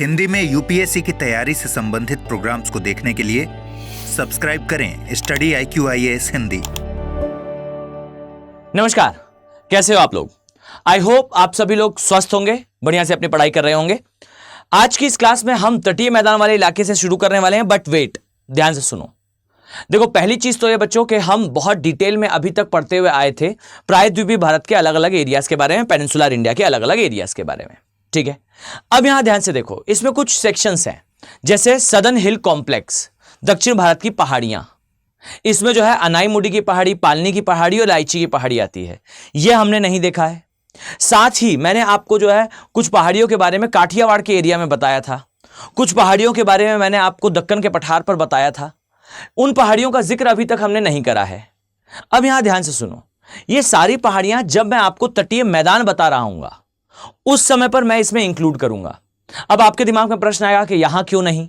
हिंदी में यूपीएससी की तैयारी से संबंधित प्रोग्राम्स को देखने के लिए सब्सक्राइब करें स्टडी IQ IAS हिंदी। नमस्कार, कैसे हो आप लोग? आई होप आप सभी लोग स्वस्थ होंगे, बढ़िया से अपनी पढ़ाई कर रहे होंगे। आज की इस क्लास में हम तटीय मैदान वाले इलाके से शुरू करने वाले हैं, बट वेट, ध्यान से सुनो। देखो, पहली चीज तो ये बच्चों कि हम बहुत डिटेल में अभी तक पढ़ते हुए आए थे प्रायद्वीपीय भारत के अलग अलग एरियाज के बारे में, पेनिनसुलर इंडिया के अलग अलग एरियाज के बारे में, ठीक है। अब यहां ध्यान से देखो, इसमें कुछ सेक्शंस हैं, जैसे सदर्न हिल कॉम्प्लेक्स, दक्षिण भारत की पहाड़ियां। इसमें जो है अनाईमुडी की पहाड़ी, पालनी की पहाड़ी और इलायची की पहाड़ी आती है। यह हमने नहीं देखा है। साथ ही मैंने आपको जो है कुछ पहाड़ियों के बारे में काठियावाड़ के एरिया में बताया था, कुछ पहाड़ियों के बारे में मैंने आपको दक्कन के पठार पर बताया था। उन पहाड़ियों का जिक्र अभी तक हमने नहीं करा है। अब यहां ध्यान से सुनो, ये सारी पहाड़ियां जब मैं आपको तटीय मैदान बता रहा हूं उस समय पर मैं इसमें इंक्लूड करूंगा। अब आपके दिमाग में प्रश्न आएगा कि यहां क्यों नहीं,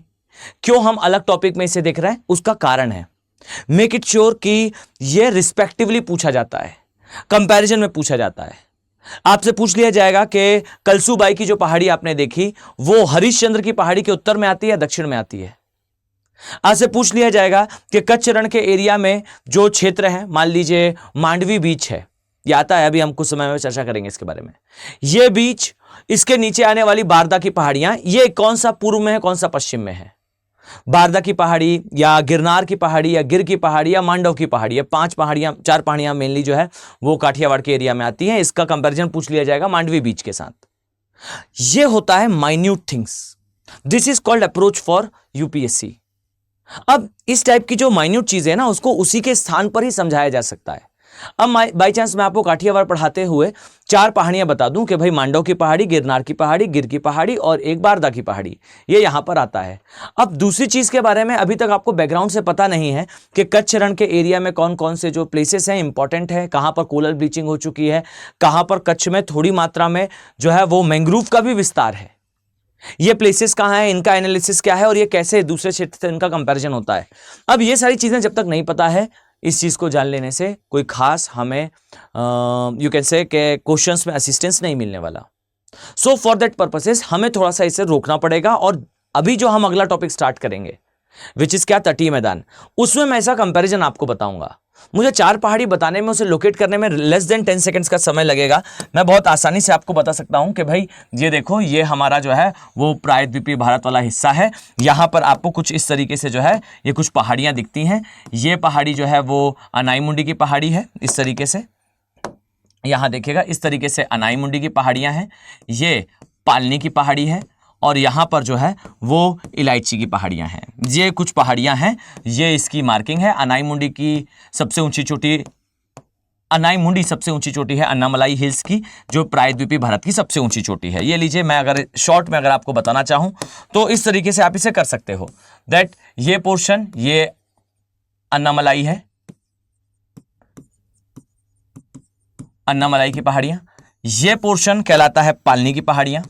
क्यों हम अलग टॉपिक में इसे देख रहे हैं? उसका कारण है, मेक इट श्योर कि यह रिस्पेक्टिवली पूछा जाता है, कंपैरिजन में पूछा जाता है। आपसे पूछ लिया जाएगा कि कलसूबाई की जो पहाड़ी आपने देखी वो हरिश्चंद्र की पहाड़ी के उत्तर में आती है, दक्षिण में आती है। आपसे पूछ लिया जाएगा कि कच्छ रण के एरिया में जो क्षेत्र है, मान लीजिए मांडवी बीच है, ये आता है, अभी हम कुछ समय में चर्चा करेंगे इसके बारे में। ये बीच, इसके नीचे आने वाली बारदा की पहाड़ियां, ये कौन सा पूर्व में है, कौन सा पश्चिम में है? बारदा की पहाड़ी या गिरनार की पहाड़ी या गिर की पहाड़ी या मांडव की पहाड़ी, ये चार पहाड़ियां मेनली जो है वो काठियावाड़ के एरिया में आती हैं। इसका कंपैरिजन पूछ लिया जाएगा मांडवी बीच के साथ। ये होता है minute things. This is called approach for UPSC. अब इस टाइप की जो माइन्यूट चीजें हैं ना, उसको उसी के स्थान पर ही समझाया जा सकता है। अब बाई चांस मैं आपको काठियावाड़ पढ़ाते हुए चार पहाड़ियां बता दूं कि भाई मांडव की पहाड़ी, गिरनार की पहाड़ी, गिर की पहाड़ी और एक बारदा की पहाड़ी, ये यहां पर आता है। अब दूसरी चीज के बारे में अभी तक आपको बैकग्राउंड से पता नहीं है कि कच्छ रण के एरिया में कौन कौन से जो प्लेसेस हैं इंपॉर्टेंट है, कहां पर कोरल ब्लीचिंग हो चुकी है, कहां पर कच्छ में थोड़ी मात्रा में जो है वो मैंग्रोव का भी विस्तार है। ये प्लेसेस कहां है, इनका एनालिसिस क्या है और ये कैसे दूसरे क्षेत्र से इनका कंपैरिजन होता है। अब ये सारी चीजें जब तक नहीं पता है, इस चीज को जान लेने से कोई खास हमें यू कैन से के क्वेश्चंस में असिस्टेंस नहीं मिलने वाला। सो फॉर दैट पर्पसेस हमें थोड़ा सा इसे रोकना पड़ेगा। और अभी जो हम अगला टॉपिक स्टार्ट करेंगे, विच इज क्या, तटीय मैदान, उसमें मैं ऐसा कंपैरिजन आपको बताऊंगा। मुझे चार पहाड़ी बताने में, उसे लोकेट करने में लेस देन 10 सेकंड्स का समय लगेगा। मैं बहुत आसानी से आपको बता सकता हूं कि भाई ये देखो, ये हमारा जो है वो प्रायद्वीपीय भारत वाला हिस्सा है। यहां पर आपको कुछ इस तरीके से जो है ये कुछ पहाड़ियां दिखती हैं। ये पहाड़ी जो है वो अनाईमुडी की पहाड़ी है, इस तरीके से यहां देखिएगा, इस तरीके से अनाईमुडी की पहाड़ियां हैं। ये पालनी की पहाड़ी है और यहाँ पर जो है वो इलायची की पहाड़ियाँ हैं। ये कुछ पहाड़ियाँ हैं, ये इसकी मार्किंग है। अनाईमुडी की सबसे ऊंची चोटी, अनाईमुडी सबसे ऊंची चोटी है अन्नामलाई हिल्स की, जो प्रायद्वीपीय भारत की सबसे ऊंची चोटी है। ये लीजिए, मैं अगर शॉर्ट में अगर आपको बताना चाहूँ तो इस तरीके से आप इसे कर सकते हो दैट ये पोर्शन, ये अन्नामलाई है, अन्नामलाई की पहाड़ियाँ। ये पोर्शन कहलाता है पालनी की पहाड़ियाँ,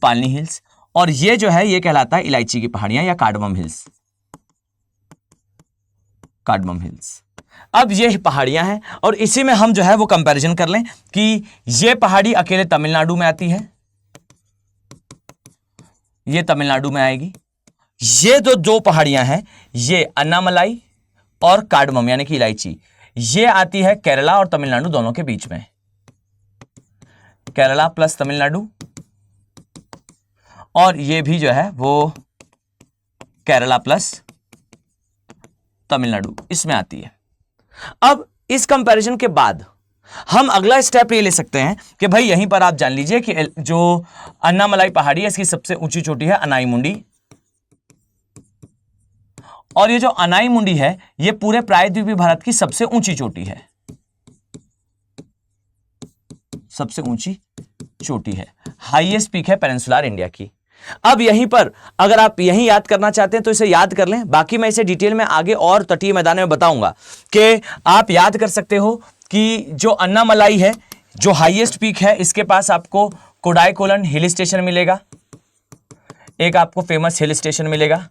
पालनी हिल्स। और ये जो है ये कहलाता है इलायची की पहाड़ियां या कार्डमम हिल्स, कार्डमम हिल्स। अब ये पहाड़ियां हैं और इसी में हम जो है वो कंपैरिजन कर लें कि ये पहाड़ी अकेले तमिलनाडु में आती है, ये तमिलनाडु में आएगी। ये दो पहाड़ियां हैं, ये अन्नामलाई और कार्डमम यानी कि इलायची, ये आती है केरला और तमिलनाडु दोनों के बीच में, केरला प्लस तमिलनाडु। और ये भी जो है वो केरला प्लस तमिलनाडु इसमें आती है। अब इस कंपैरिजन के बाद हम अगला स्टेप ये ले सकते हैं कि भाई यहीं पर आप जान लीजिए कि जो अन्नामलाई पहाड़ी है इसकी सबसे ऊंची चोटी है अनाईमुडी, और ये जो अनाईमुडी है ये पूरे प्रायद्वीपीय भारत की सबसे ऊंची चोटी है, सबसे ऊंची चोटी है, हाईएस्ट पीक है पेनिनसुलर इंडिया की। अब यहीं पर अगर आप यहीं याद करना चाहते हैं तो इसे याद कर लें, बाकी मैं इसे डिटेल में आगे और तटीय मैदान में बताऊंगा कि आप याद कर सकते हो कि जो अन्नामलाई है, जो हाईएस्ट पीक है, इसके पास आपको कोडाईकोलन हिल स्टेशन मिलेगा, एक आपको फेमस हिल स्टेशन मिलेगा।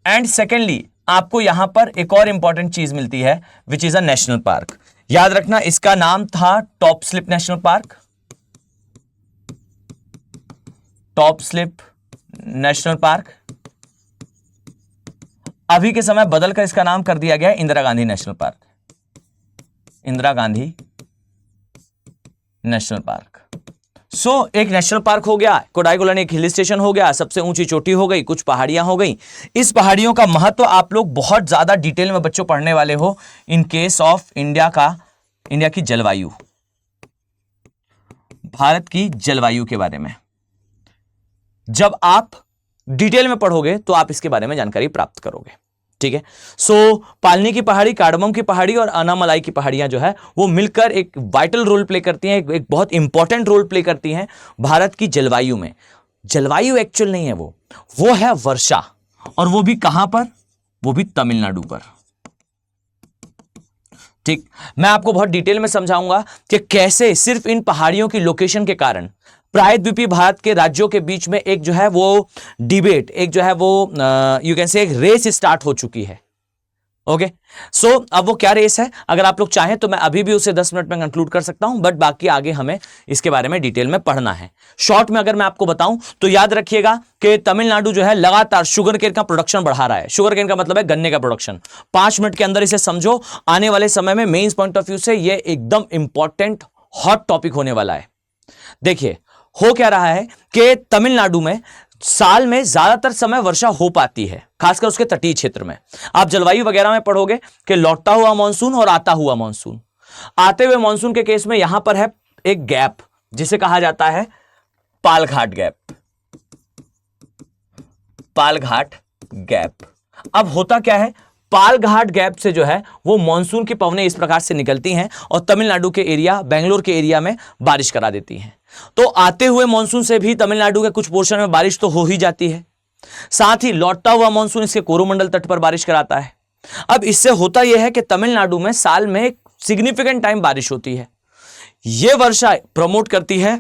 एंड सेकेंडली आपको यहां पर एक और इंपॉर्टेंट चीज मिलती है which is a national park. याद रखना, इसका नाम था top slip national park. Top slip national park. अभी के समय बदलकर इसका नाम कर दिया गया है Indira Gandhi national park, Indira Gandhi national park. एक नेशनल पार्क हो गया, कोडाईगोलन एक हिल स्टेशन हो गया, सबसे ऊंची चोटी हो गई, कुछ पहाड़ियां हो गई। इस पहाड़ियों का महत्व आप लोग बहुत ज्यादा डिटेल में बच्चों पढ़ने वाले हो इन केस ऑफ इंडिया की जलवायु, भारत की जलवायु के बारे में। जब आप डिटेल में पढ़ोगे तो आप इसके बारे में जानकारी प्राप्त करोगे, ठीक है। पालनी की पहाड़ी, कार्डमम की पहाड़ी और अनामलाई की पहाड़ियां जो है वो मिलकर एक वाइटल रोल प्ले करती हैं, एक बहुत इंपॉर्टेंट रोल प्ले करती हैं भारत की जलवायु में। जलवायु एक्चुअल नहीं है, वो है वर्षा, और वो भी कहां पर, वो भी तमिलनाडु पर, ठीक। मैं आपको बहुत डिटेल में समझाऊंगा कि कैसे सिर्फ इन पहाड़ियों की लोकेशन के कारण प्रायद्वीपीय भारत के राज्यों के बीच में एक जो है वो डिबेट, एक जो है वो यू कैन से एक रेस स्टार्ट हो चुकी है। ओके, अब वो क्या रेस है, अगर आप लोग चाहें तो मैं अभी भी उसे 10 मिनट में कंक्लूड कर सकता हूं, बट बाकी आगे हमें इसके बारे में डिटेल में पढ़ना है। शॉर्ट में अगर मैं आपको बताऊं तो याद रखिएगा कि तमिलनाडु जो है लगातार शुगर केन का प्रोडक्शन बढ़ा रहा है। शुगर केन का मतलब है गन्ने का प्रोडक्शन। 5 मिनट के अंदर इसे समझो, आने वाले समय में मेंस पॉइंट ऑफ व्यू से ये एकदम इंपॉर्टेंट हॉट टॉपिक होने वाला है। देखिए हो क्या रहा है कि तमिलनाडु में साल में ज्यादातर समय वर्षा हो पाती है, खासकर उसके तटीय क्षेत्र में। आप जलवायु वगैरह में पढ़ोगे कि लौटता हुआ मानसून और आता हुआ मानसून। आते हुए मानसून के केस में यहां पर है एक गैप जिसे कहा जाता है पालघाट गैप, पालघाट गैप। अब होता क्या है, पालघाट गैप से जो है वो मानसून की पवनें इस प्रकार से निकलती हैं और तमिलनाडु के एरिया, बेंगलोर के एरिया में बारिश करा देती हैं। तो आते हुए मानसून से भी तमिलनाडु के कुछ पोर्शन में बारिश तो हो ही जाती है, साथ ही लौटता हुआ मानसून इसके कोरोमंडल तट पर बारिश कराता है। अब इससे होता यह है कि तमिलनाडु में साल में एक सिग्निफिकेंट टाइम बारिश होती है। यह वर्षा प्रमोट करती है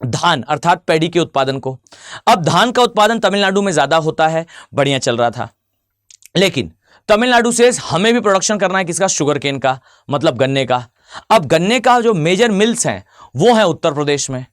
धान अर्थात पैडी के उत्पादन को। अब धान का उत्पादन तमिलनाडु में ज्यादा होता है, बढ़िया चल रहा था, लेकिन तमिलनाडु से हमें भी प्रोडक्शन करना है किसका, शुगर केन का, मतलब गन्ने का। अब गन्ने का जो मेजर मिल्स हैं वो है उत्तर प्रदेश में,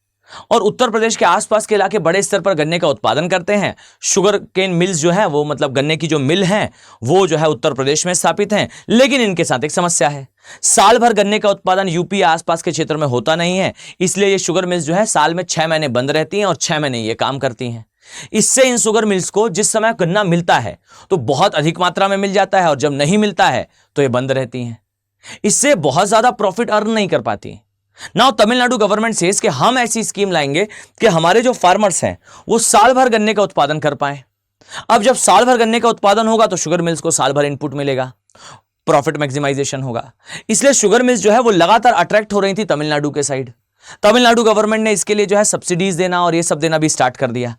और उत्तर प्रदेश के आसपास के इलाके बड़े स्तर पर गन्ने का उत्पादन करते हैं। शुगर केन मिल्स जो है वो मतलब गन्ने की जो मिल हैं वो जो है उत्तर प्रदेश में स्थापित हैं, लेकिन इनके साथ एक समस्या है, साल भर गन्ने का उत्पादन यूपी या आसपास के क्षेत्र में होता नहीं है। इसलिए ये शुगर मिल्स जो है साल में 6 महीने बंद रहती हैं और 6 महीने ये काम करती हैं। इससे इन शुगर मिल्स को जिस समय गन्ना मिलता है तो बहुत अधिक मात्रा में मिल जाता है, और जब नहीं मिलता है तो ये बंद रहती हैं। इससे बहुत ज्यादा प्रॉफिट अर्न नहीं कर पाती। नाउ तमिलनाडु गवर्नमेंट सेज कि हम ऐसी स्कीम लाएंगे कि हमारे जो फार्मर्स हैं वो साल भर गन्ने का उत्पादन कर पाए। अब जब साल भर गन्ने का उत्पादन होगा तो शुगर मिल्स को साल भर इनपुट मिलेगा, प्रॉफिट मैक्सिमाइजेशन होगा। इसलिए शुगर मिल्स जो है वो लगातार अट्रैक्ट हो रही थी तमिलनाडु के साइड। तमिलनाडु गवर्नमेंट ने इसके लिए जो है सब्सिडीज देना और ये सब देना भी स्टार्ट कर दिया।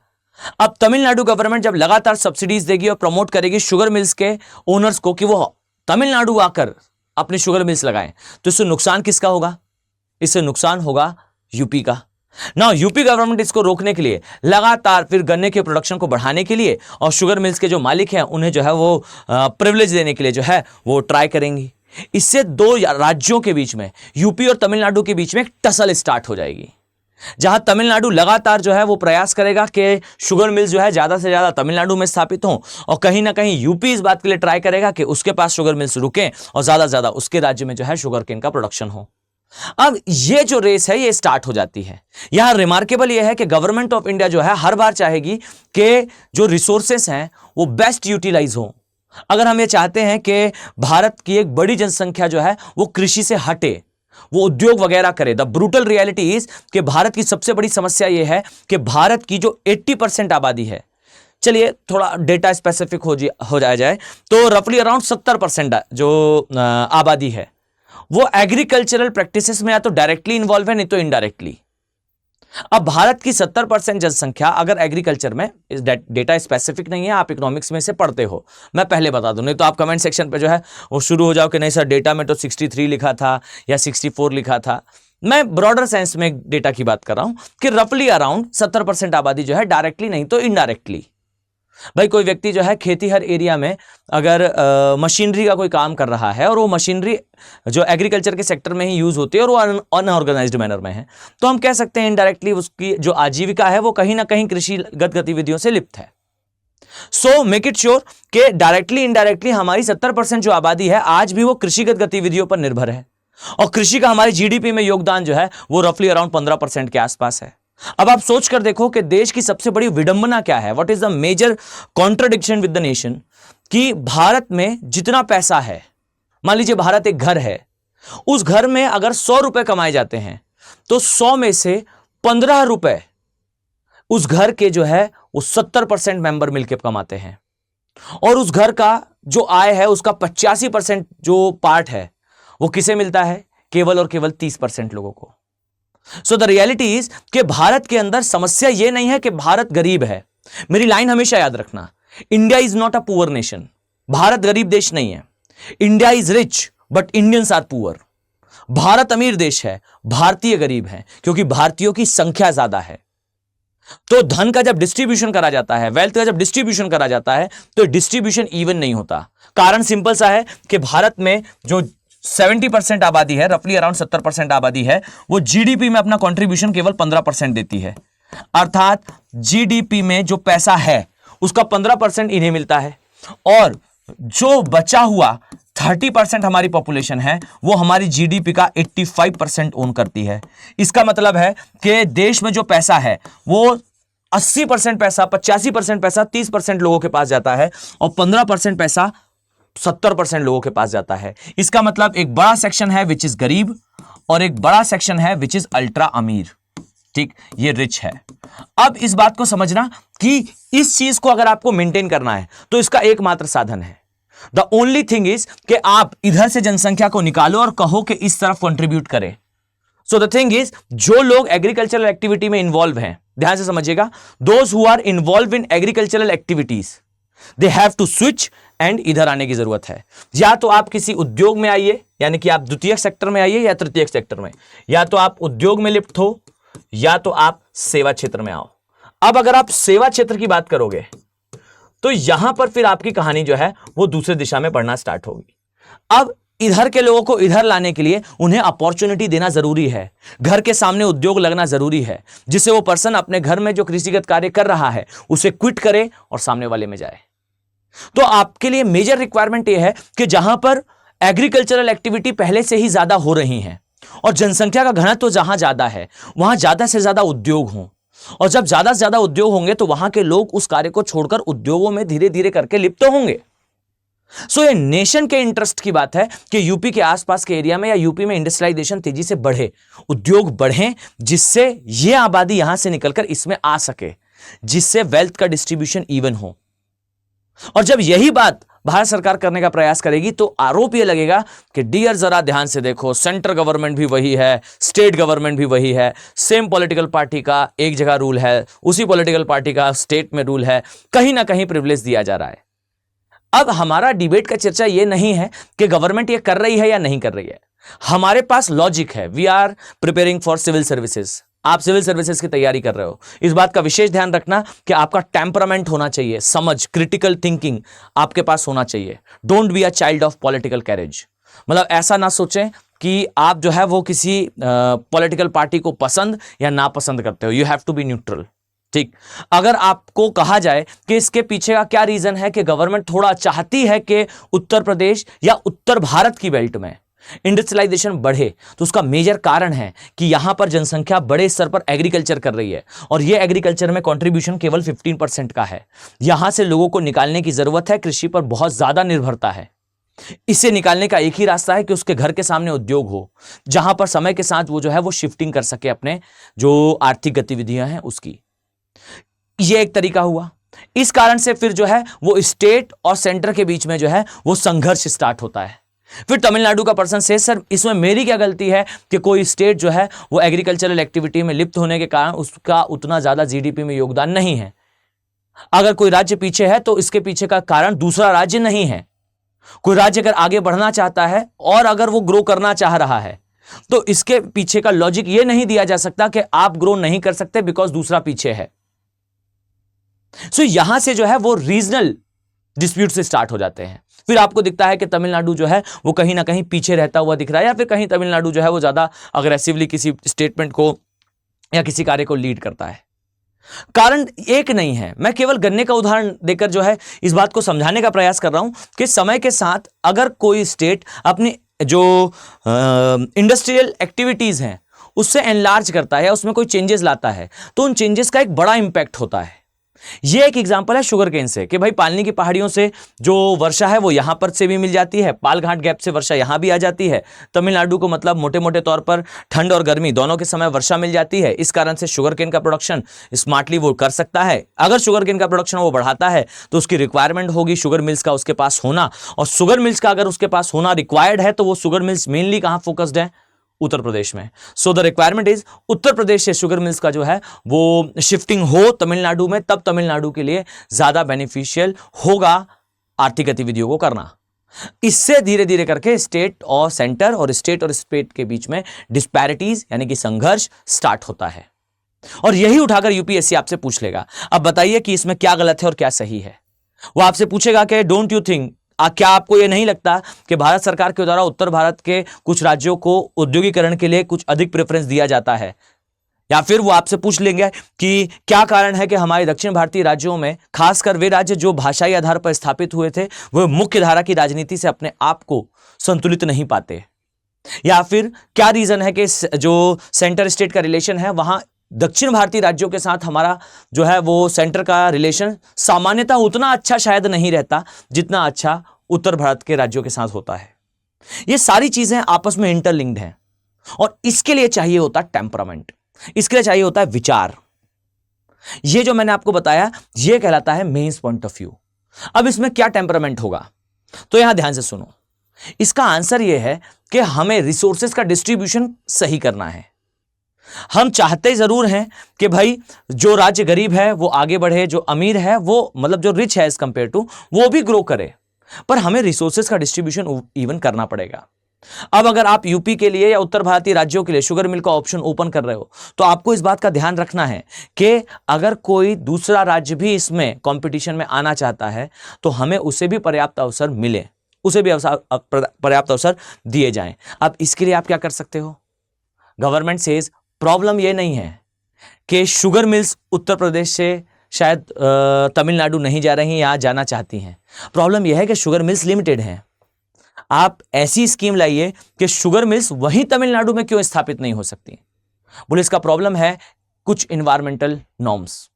अब तमिलनाडु गवर्नमेंट जब लगातार सब्सिडीज देगी और प्रमोट करेगी शुगर मिल्स के ओनर्स को कि वो तमिलनाडु आकर अपने शुगर मिल्स लगाएं, तो इससे नुकसान किसका होगा, इससे नुकसान होगा यूपी का। नाउ यूपी गवर्नमेंट इसको रोकने के लिए लगातार फिर गन्ने के प्रोडक्शन को बढ़ाने के लिए और शुगर मिल्स के जो मालिक हैं उन्हें जो है वो प्रिविलेज देने के लिए जो है वो ट्राई करेंगी। इससे दो राज्यों के बीच में, यूपी और तमिलनाडु के बीच में एक टसल स्टार्ट हो जाएगी, जहां तमिलनाडु लगातार जो है वो प्रयास करेगा कि शुगर मिल्स जो है ज्यादा से ज्यादा तमिलनाडु में स्थापित हों, और कहीं ना कहीं यूपी इस बात के लिए ट्राई करेगा कि उसके पास शुगर मिल्स रुकें और ज्यादा से ज्यादा उसके राज्य में जो है शुगर केन का प्रोडक्शन हो। अब ये जो रेस है ये स्टार्ट हो जाती है। यहां रिमार्केबल ये है कि गवर्नमेंट ऑफ इंडिया जो है हर बार चाहेगी कि जो रिसोर्सेस हैं वो बेस्ट यूटिलाइज हो। अगर हम ये चाहते हैं कि भारत की एक बड़ी जनसंख्या जो है वो कृषि से हटे, वो उद्योग वगैरह करे। द ब्रूटल रियलिटी इज कि भारत की सबसे बड़ी समस्या यह है कि भारत की जो 80% आबादी है, चलिए थोड़ा डेटा स्पेसिफिक हो जाए तो रफली अराउंड 70% जो आबादी है वो एग्रीकल्चरल प्रैक्टिसेस में या तो डायरेक्टली इन्वॉल्व है, नहीं तो इनडायरेक्टली। अब भारत की 70% जनसंख्या अगर एग्रीकल्चर में, डेटा स्पेसिफिक नहीं है, आप इकोनॉमिक्स में से पढ़ते हो, मैं पहले बता दूं, नहीं तो आप कमेंट सेक्शन पे जो है वो शुरू हो जाओ कि नहीं सर डेटा में तो 63 लिखा था या 64 लिखा था। मैं ब्रॉडर सेंस में डेटा की बात कर रहा हूं कि रफली अराउंड 70% आबादी जो है डायरेक्टली नहीं तो इनडायरेक्टली भाई कोई व्यक्ति जो है खेती हर एरिया में अगर मशीनरी का कोई काम कर रहा है और वो मशीनरी जो एग्रीकल्चर के सेक्टर में ही यूज होती है और वो अनऑर्गेनाइज्ड मैनर में है, तो हम कह सकते हैं इनडायरेक्टली उसकी जो आजीविका है वो कहीं ना कहीं कृषिगत गतिविधियों से लिप्त है। सो मेक इट श्योर कि डायरेक्टली इनडायरेक्टली हमारी 70% जो आबादी है आज भी वो कृषिगत गतिविधियों पर निर्भर है, और कृषि का हमारे जीडीपी में योगदान जो है वो रफली अराउंड 15% के आसपास है। अब आप सोच कर देखो कि देश की सबसे बड़ी विडंबना क्या है, what is the major contradiction with the nation, कि भारत में जितना पैसा है, मान लीजिए भारत एक घर है, उस घर में अगर 100 रुपए कमाए जाते हैं तो 100 में से 15 रुपए उस घर के जो है वो 70% मेंबर मिलकर कमाते हैं, और उस घर का जो आय है उसका 85% जो पार्ट है वो किसे मिलता है, केवल और केवल 30% लोगों को। सो द रियलिटी इज कि भारत के अंदर समस्या यह नहीं है कि भारत गरीब है। मेरी लाइन हमेशा याद रखना, India is not a poor nation. Bharat गरीब देश नहीं है। India is rich but Indians are poor. Bharat अमीर देश है, भारतीय गरीब है, क्योंकि भारतीयों की संख्या ज्यादा है। तो धन का जब डिस्ट्रीब्यूशन करा जाता है, वेल्थ का जब डिस्ट्रीब्यूशन करा जाता है, तो डिस्ट्रीब्यूशन इवन नहीं होता। कारण सिंपल सा है कि भारत में जो 70% आबादी है, रफली अराउंड 70% आबादी है, वो जीडीपी में अपना कंट्रीब्यूशन केवल 15% देती है। अर्थात जीडीपी में जो पैसा है उसका 15% इन्हें मिलता है, और जो बचा हुआ 30% हमारी पॉपुलेशन है वो हमारी जीडीपी का 85% ओन करती है। इसका मतलब है कि देश में जो पैसा है वो 80% पैसा, 85% पैसा 30% लोगों के पास जाता है, और 15% पैसा 70% लोगों के पास जाता है। इसका मतलब एक बड़ा सेक्शन है विच इज गरीब, और एक बड़ा सेक्शन है विच इज अल्ट्रा अमीर। ठीक, ये रिच है। अब इस बात को समझना कि इस चीज को अगर आपको मेंटेन करना है तो इसका एकमात्र साधन है, द ओनली थिंग इज कि आप इधर से जनसंख्या को निकालो और कहो कि इस तरफ कंट्रीब्यूट करें। सो द थिंग इज, जो लोग एग्रीकल्चरल एक्टिविटी में इन्वॉल्व हैं, ध्यान से समझिएगा, those who are involve in agricultural activities they have to switch, and इधर आने की जरूरत है। या तो आप किसी उद्योग में आइए, यानी कि आप द्वितीयक सेक्टर में आइए, या तृतीयक सेक्टर में, या तो आप उद्योग में लिप्त हो, या तो आप सेवा क्षेत्र में आओ। अब अगर आप सेवा क्षेत्र की बात करोगे तो यहां पर फिर आपकी कहानी जो है वो दूसरे दिशा में बढ़ना स्टार्ट होगी। अब इधर के लोगों को इधर लाने के लिए उन्हें अपॉर्चुनिटी देना जरूरी है, घर के सामने उद्योग लगना जरूरी है, जिससे वो पर्सन अपने घर में जो कृषिगत कार्य कर रहा है उसे क्विट करे और सामने वाले में जाए। तो आपके लिए मेजर रिक्वायरमेंट यह है कि जहां पर एग्रीकल्चरल एक्टिविटी पहले से ही ज्यादा हो रही है और जनसंख्या का घनत्व जहां ज्यादा है वहां ज्यादा से ज्यादा उद्योग हों, और जब ज्यादा से ज्यादा उद्योग होंगे तो वहां के लोग उस कार्य को छोड़कर उद्योगों में धीरे धीरे करके लिप्त होंगे। सो ये नेशन के इंटरेस्ट की बात है कि यूपी के आसपास के एरिया में या यूपी में इंडस्ट्रियलाइजेशन तेजी से बढ़े, उद्योग बढ़े, जिससे ये आबादी यहां से निकलकर इसमें आ सके, जिससे वेल्थ का डिस्ट्रीब्यूशन इवन हो। और जब यही बात भारत सरकार करने का प्रयास करेगी तो आरोप यह लगेगा कि डियर जरा ध्यान से देखो, सेंट्रल गवर्नमेंट भी वही है, स्टेट गवर्नमेंट भी वही है, सेम पॉलिटिकल पार्टी का एक जगह रूल है, उसी पॉलिटिकल पार्टी का स्टेट में रूल है, कहीं ना कहीं प्रिविलेज दिया जा रहा है। अब हमारा डिबेट का चर्चा यह नहीं है कि गवर्नमेंट ये कर रही है या नहीं कर रही है। हमारे पास लॉजिक है, we are preparing for civil services. आप सिविल सर्विसेज की तैयारी कर रहे हो, इस बात का विशेष ध्यान रखना कि आपका टेम्परामेंट होना चाहिए, समझ, क्रिटिकल थिंकिंग आपके पास होना चाहिए। Don't be a child of political carriage. मतलब ऐसा ना सोचें कि आप जो है वो किसी पॉलिटिकल पार्टी को पसंद या नापसंद करते हो। You have to be neutral. ठीक, अगर आपको कहा जाए कि इसके पीछे का क्या रीजन है कि गवर्नमेंट थोड़ा चाहती है कि उत्तर प्रदेश या उत्तर भारत की बेल्ट में इंडस्ट्रियलाइजेशन बढ़े, तो उसका मेजर कारण है कि यहां पर जनसंख्या बड़े स्तर पर एग्रीकल्चर कर रही है, और यह एग्रीकल्चर में कंट्रीब्यूशन केवल 15% का है। यहां से लोगों को निकालने की जरूरत है, कृषि पर बहुत ज्यादा निर्भरता है। इसे निकालने का एक ही रास्ता है कि उसके घर के सामने उद्योग हो, जहां पर समय के साथ वो जो है वो शिफ्टिंग कर सके अपने जो आर्थिक गतिविधियां हैं उसकी। यह एक तरीका हुआ। इस कारण से फिर जो है वो स्टेट और सेंटर के बीच में जो है वो संघर्ष स्टार्ट होता है। फिर तमिलनाडु का पर्सन से सर इसमें मेरी क्या गलती है कि कोई स्टेट जो है वो एग्रीकल्चरल एक्टिविटी में लिप्त होने के कारण उसका उतना ज्यादा जीडीपी में योगदान नहीं है। अगर कोई राज्य पीछे है तो इसके पीछे का कारण दूसरा राज्य नहीं है। कोई राज्य अगर आगे बढ़ना चाहता है और अगर वो ग्रो करना चाह रहा है तो इसके पीछे का लॉजिक ये नहीं दिया जा सकता कि आप ग्रो नहीं कर सकते बिकॉज दूसरा पीछे है। सो यहां से जो है वो रीजनल डिस्प्यूट से स्टार्ट हो जाते हैं। फिर आपको दिखता है कि तमिलनाडु जो है वो कहीं ना कहीं पीछे रहता हुआ दिख रहा है, या फिर कहीं तमिलनाडु जो है वो ज्यादा अग्रेसिवली किसी स्टेटमेंट को या किसी कार्य को लीड करता है। कारण एक नहीं है, मैं केवल गन्ने का उदाहरण देकर जो है इस बात को समझाने का प्रयास कर रहा हूं कि समय के साथ अगर कोई स्टेट अपनी जो इंडस्ट्रियल एक्टिविटीज हैं उससे एनलार्ज करता है या उसमें कोई चेंजेस लाता है तो उन चेंजेस का एक बड़ा इंपैक्ट होता है। ये एक एग्जांपल है शुगर केन से कि भाई पालनी की पहाड़ियों से जो वर्षा है वो यहां पर से भी मिल जाती है, पालघाट गैप से वर्षा यहां भी आ जाती है। तमिलनाडु को मतलब मोटे मोटे तौर पर ठंड और गर्मी दोनों के समय वर्षा मिल जाती है। इस कारण से शुगर केन का प्रोडक्शन स्मार्टली वो कर सकता है। अगर शुगर केन का प्रोडक्शन वो बढ़ाता है तो उसकी रिक्वायरमेंट होगी शुगर मिल्स का उसके पास होना, और शुगर मिल्स का अगर उसके पास होना रिक्वायर्ड है तो वो शुगर मिल्स मेनली कहां फोकस्ड है? उत्तर प्रदेश में। So the requirement is Uttar Pradesh से शुगर मिल्स का जो है वो शिफ्टिंग हो तमिलनाडु में, तब तमिलनाडु के लिए ज्यादा बेनिफिशियल होगा आर्थिक गतिविधियों को करना। इससे धीरे धीरे करके स्टेट और सेंटर और स्टेट और स्टेट के बीच में डिस्पैरिटीज यानी कि संघर्ष स्टार्ट होता है, और यही उठाकर यूपीएससी आपसे पूछ लेगा अब बताइए कि इसमें क्या गलत है और क्या सही है। वो आपसे पूछेगा कि डोंट यू थिंक, क्या आपको यह नहीं लगता कि भारत सरकार के द्वारा उत्तर भारत के कुछ राज्यों को औद्योगिकरण के लिए कुछ अधिक प्रेफरेंस दिया जाता है? या फिर वो आपसे पूछ लेंगे कि क्या कारण है कि हमारे दक्षिण भारतीय राज्यों में खासकर वे राज्य जो भाषाई आधार पर स्थापित हुए थे वो मुख्य धारा की राजनीति से अपने आप को संतुलित नहीं पाते? या फिर क्या रीजन है कि जो सेंटर स्टेट का रिलेशन है वहां दक्षिण भारतीय राज्यों के साथ हमारा जो है वो सेंटर का रिलेशन सामान्यतः उतना अच्छा शायद नहीं रहता जितना अच्छा उत्तर भारत के राज्यों के साथ होता है? ये सारी चीजें आपस में इंटरलिंक्ड हैं, और इसके लिए चाहिए होता है टेम्परामेंट, इसके लिए चाहिए होता है विचार। ये जो मैंने आपको बताया ये कहलाता है मेंस पॉइंट ऑफ व्यू। अब इसमें क्या टेम्परामेंट होगा तो यहां ध्यान से सुनो। इसका आंसर यह है कि हमें रिसोर्सेज का डिस्ट्रीब्यूशन सही करना है। हम चाहते जरूर हैं कि भाई जो राज्य गरीब है वो आगे बढ़े, जो अमीर है वो मतलब जो रिच है एज कंपेयर टू वो भी ग्रो करे, पर हमें रिसोर्सेज का डिस्ट्रीब्यूशन इवन करना पड़ेगा। अब अगर आप यूपी के लिए या उत्तर भारतीय राज्यों के लिए शुगर मिल का ऑप्शन ओपन कर रहे हो तो आपको इस बात का ध्यान रखना है कि अगर कोई दूसरा राज्य भी इसमें कंपटीशन में आना चाहता है तो हमें उसे भी पर्याप्त अवसर मिले, उसे भी पर्याप्त अवसर दिए जाएं। अब इसके लिए आप क्या कर सकते हो? गवर्नमेंट सेज प्रॉब्लम यह नहीं है कि शुगर मिल्स उत्तर प्रदेश से शायद तमिलनाडु नहीं जा रही या जाना चाहती हैं। प्रॉब्लम यह है कि शुगर मिल्स लिमिटेड हैं। आप ऐसी स्कीम लाइए कि शुगर मिल्स वहीं तमिलनाडु में क्यों स्थापित नहीं हो सकती? बोले इसका प्रॉब्लम है कुछ इन्वायरमेंटल नॉर्म्स।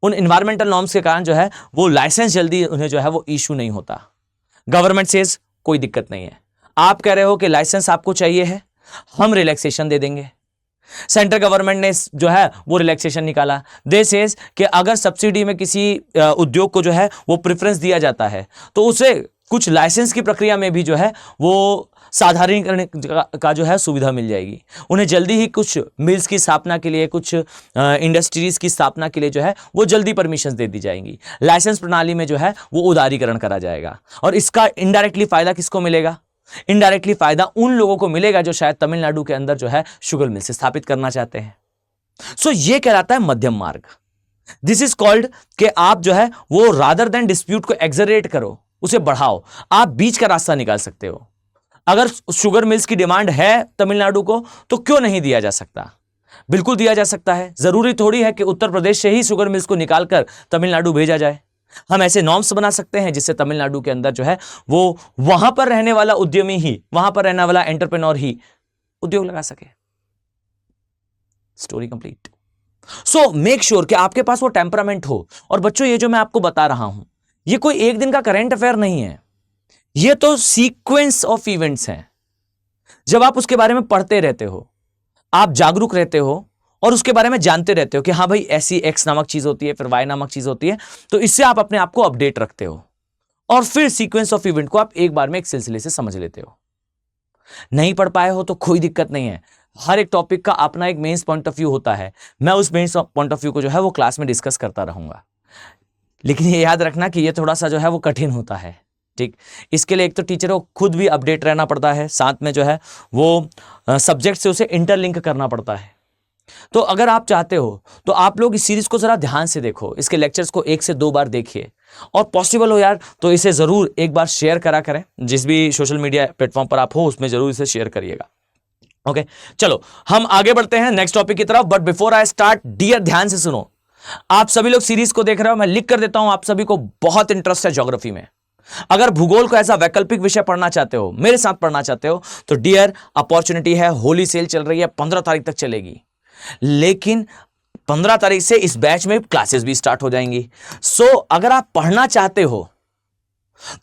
उन इन्वायरमेंटल नॉर्म्स के कारण जो है वो लाइसेंस जल्दी उन्हें जो है वो इशू नहीं होता। गवर्नमेंट सेज कोई दिक्कत नहीं है, आप कह रहे हो कि लाइसेंस आपको चाहिए है, हम रिलैक्सेशन दे देंगे। सेंट्रल गवर्नमेंट ने जो है वो रिलैक्सेशन निकाला। दे सेज कि अगर सब्सिडी में किसी उद्योग को जो है वो प्रेफरेंस दिया जाता है तो उसे कुछ लाइसेंस की प्रक्रिया में भी जो है वो साधारणीकरण का जो है सुविधा मिल जाएगी। उन्हें जल्दी ही कुछ मिल्स की स्थापना के लिए, कुछ इंडस्ट्रीज की स्थापना के लिए जो है वो जल्दी परमिशन दे दी जाएंगी। लाइसेंस प्रणाली में जो है वो उदारीकरण करा जाएगा, और इसका इनडायरेक्टली फायदा किसको मिलेगा? इनडायरेक्टली फायदा उन लोगों को मिलेगा जो शायद तमिलनाडु के अंदर जो है शुगर मिल से स्थापित करना चाहते हैं। सो ये कहलाता है मध्यम मार्ग। दिस इज कॉल्ड कि आप जो है वो रादर देन डिस्प्यूट को एक्सलरेट करो, उसे बढ़ाओ, आप बीच का रास्ता निकाल सकते हो। अगर शुगर मिल्स की डिमांड है तमिलनाडु को तो क्यों नहीं दिया जा सकता? बिल्कुल दिया जा सकता है। जरूरी थोड़ी है कि उत्तर प्रदेश से ही शुगर मिल्स को निकालकर तमिलनाडु भेजा जाए। हम ऐसे नॉर्म्स बना सकते हैं जिससे तमिलनाडु के अंदर जो है वो वहां पर रहने वाला उद्यमी ही, वहां पर रहने वाला एंटरप्रेन्योर ही उद्योग लगा सके। Story complete. So make sure कि आपके पास वो टेम्परामेंट हो। और बच्चों ये जो मैं आपको बता रहा हूं ये कोई एक दिन का करंट अफेयर नहीं है, ये तो सीक्वेंस ऑफ इवेंट्स हैं। जब आप उसके बारे में पढ़ते रहते हो, आप जागरूक रहते हो और उसके बारे में जानते रहते हो कि हाँ भाई ऐसी एक्स नामक चीज होती है, फिर वाई नामक चीज होती है, तो इससे आप अपने आप को अपडेट रखते हो और फिर सीक्वेंस ऑफ इवेंट को आप एक बार में एक सिलसिले से समझ लेते हो। नहीं पढ़ पाए हो तो कोई दिक्कत नहीं है, हर एक टॉपिक का अपना एक मेंस पॉइंट ऑफ व्यू होता है। मैं उस मेंस पॉइंट ऑफ व्यू को जो है वो क्लास में डिस्कस करता रहूंगा, लेकिन ये याद रखना कि ये थोड़ा सा जो है वो कठिन होता है। ठीक, इसके लिए एक तो टीचर को खुद भी अपडेट रहना पड़ता है, साथ में जो है वो सब्जेक्ट से उसे इंटरलिंक करना पड़ता है। तो अगर आप चाहते हो तो आप लोग इस सीरीज को जरा ध्यान से देखो, इसके लेक्चर्स को 1 से 2 बार देखिए, और पॉसिबल हो यार तो इसे जरूर एक बार शेयर करा करें, जिस भी सोशल मीडिया प्लेटफॉर्म पर आप हो उसमें जरूर इसे शेयर करिएगा। ओके, चलो हम आगे बढ़ते हैं नेक्स्ट टॉपिक की तरफ। But before I start, dear ध्यान से सुनो, आप सभी लोग सीरीज को देख रहे हो, मैं लिख कर देता हूं, आप सभी को बहुत इंटरेस्ट है ज्योग्राफी में। अगर भूगोल को ऐसा वैकल्पिक विषय पढ़ना चाहते हो, मेरे साथ पढ़ना चाहते हो, तो डियर अपॉर्चुनिटी है, होली सेल चल रही है, 15 तारीख तक चलेगी, लेकिन 15 तारीख से इस बैच में क्लासेस भी स्टार्ट हो जाएंगी। सो अगर आप पढ़ना चाहते हो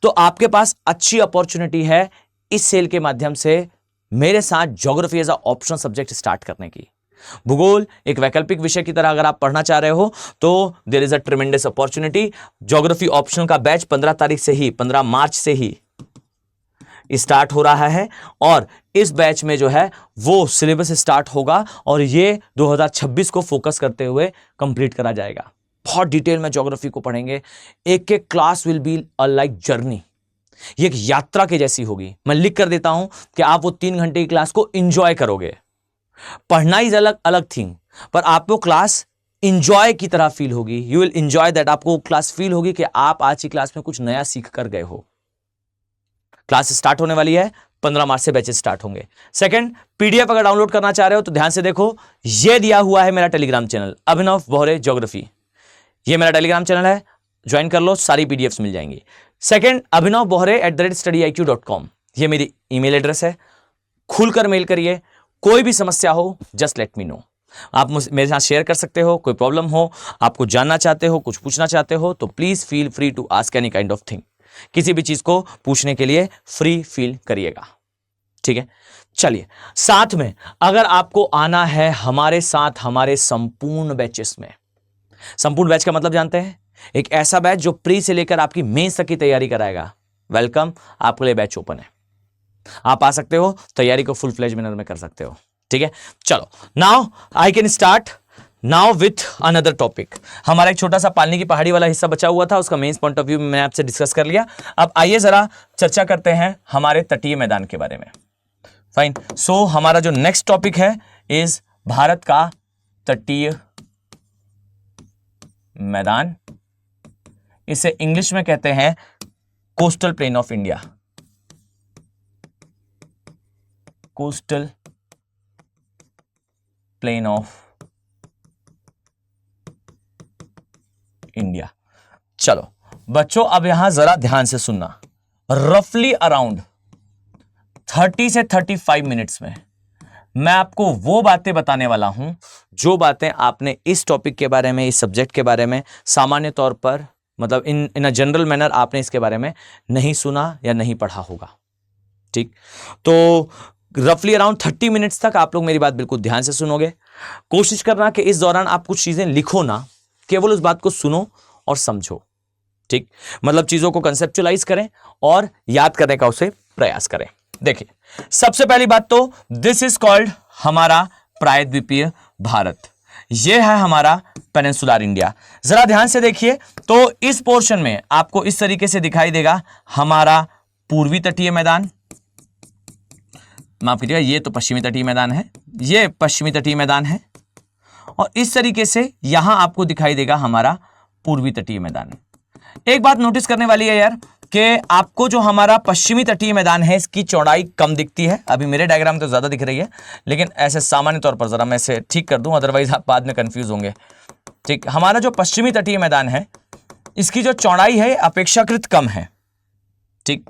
तो आपके पास अच्छी अपॉर्चुनिटी है इस सेल के माध्यम से मेरे साथ geography as a optional subject start करने की। भूगोल एक वैकल्पिक विषय की तरह अगर आप पढ़ना चाह रहे हो तो there is a tremendous opportunity. Geography optional का बैच 15 तारीख से ही, 15 मार्च से ही स्टार्ट हो रहा है, और इस बैच में जो है वो सिलेबस स्टार्ट होगा और ये 2026 को फोकस करते हुए कंप्लीट करा जाएगा। बहुत डिटेल में ज्योग्राफी को पढ़ेंगे, एक एक class will be a like journey, ये एक यात्रा के जैसी होगी। मैं लिख कर देता हूं कि आप वो 3 घंटे की क्लास को एंजॉय करोगे। पढ़ना इज अलग अलग थिंग, पर आपको क्लास एंजॉय की तरह फील होगी, यू विल एंजॉय दैट। आपको क्लास फील होगी कि आप आज की क्लास में कुछ नया सीख कर गए हो। क्लास स्टार्ट होने वाली है, 15 मार्च से बैचेस स्टार्ट होंगे। सेकंड, पीडीएफ अगर डाउनलोड करना चाह रहे हो तो ध्यान से देखो, ये दिया हुआ है मेरा टेलीग्राम चैनल अभिनव बोहरे ज्योग्राफी, ये मेरा टेलीग्राम चैनल है, ज्वाइन कर लो, सारी पीडीएफ्स मिल जाएंगी। सेकंड, abhinavbohre@studyIQ.com, ये मेरी ईमेल एड्रेस है, खुलकर मेल करिए, कोई भी समस्या हो जस्ट लेट मी नो। आप मेरे साथ शेयर कर सकते हो, कोई प्रॉब्लम हो, आपको जानना चाहते हो, कुछ पूछना चाहते हो, तो please feel free to ask any kind of thing. किसी भी चीज को पूछने के लिए फ्री फील करिएगा, ठीक है। चलिए, साथ में अगर आपको आना है हमारे साथ हमारे संपूर्ण बैचेस में, संपूर्ण बैच का मतलब जानते हैं, एक ऐसा बैच जो प्री से लेकर आपकी मेंस तक की तैयारी कराएगा। वेलकम, आपके लिए बैच ओपन है, आप आ सकते हो, तैयारी को फुल फ्लेज मैनर में कर सकते हो, ठीक है। चलो, now I can start now with another topic. हमारा एक छोटा सा पालनी की पहाड़ी वाला हिस्सा बचा हुआ था, उसका मेंस पॉइंट ऑफ व्यू मैंने आपसे डिस्कस कर लिया। अब आइए जरा चर्चा करते हैं हमारे तटीय मैदान के बारे में। फाइन, सो हमारा जो नेक्स्ट टॉपिक है इज भारत का तटीय मैदान, इसे इंग्लिश में कहते हैं coastal plain of India, coastal plain of India. चलो बच्चों, अब यहां जरा ध्यान से सुनना, रफली अराउंड 30 से 35 मिनट्स में मैं आपको वो बातें बताने वाला हूं जो बातें आपने इस टॉपिक के बारे में, इस सब्जेक्ट के बारे में सामान्य तौर पर, मतलब इन अ जनरल मैनर आपने इसके बारे में नहीं सुना या नहीं पढ़ा होगा, ठीक। तो रफली अराउंड 30 मिनट्स तक आप लोग मेरी बात बिल्कुल ध्यान से सुनोगे। कोशिश करना कि इस दौरान आप कुछ चीजें लिखो ना, केवल उस बात को सुनो और समझो, ठीक। मतलब चीजों को कंसेप्चुअलाइज करें और याद करने का उसे प्रयास करें। देखिए, सबसे पहली बात तो दिस इज कॉल्ड हमारा प्रायद्वीपीय भारत, यह है हमारा पेनिनसुलर इंडिया। जरा ध्यान से देखिए, तो इस पोर्शन में आपको इस तरीके से दिखाई देगा हमारा पूर्वी तटीय मैदान, माफ कीजिएगा, ये तो पश्चिमी तटीय मैदान है, ये पश्चिमी तटीय मैदान है, और इस तरीके से यहां आपको दिखाई देगा हमारा पूर्वी तटीय मैदान। एक बात नोटिस करने वाली है यार कि आपको जो हमारा पश्चिमी तटीय मैदान है इसकी चौड़ाई कम दिखती है। अभी मेरे डायग्राम तो ज्यादा दिख रही है, लेकिन ऐसे सामान्य तौर पर जरा मैं इसे ठीक कर दूं, अदरवाइज आप बाद में कंफ्यूज होंगे, ठीक। हमारा जो पश्चिमी तटीय मैदान है इसकी जो चौड़ाई है अपेक्षाकृत कम है, ठीक।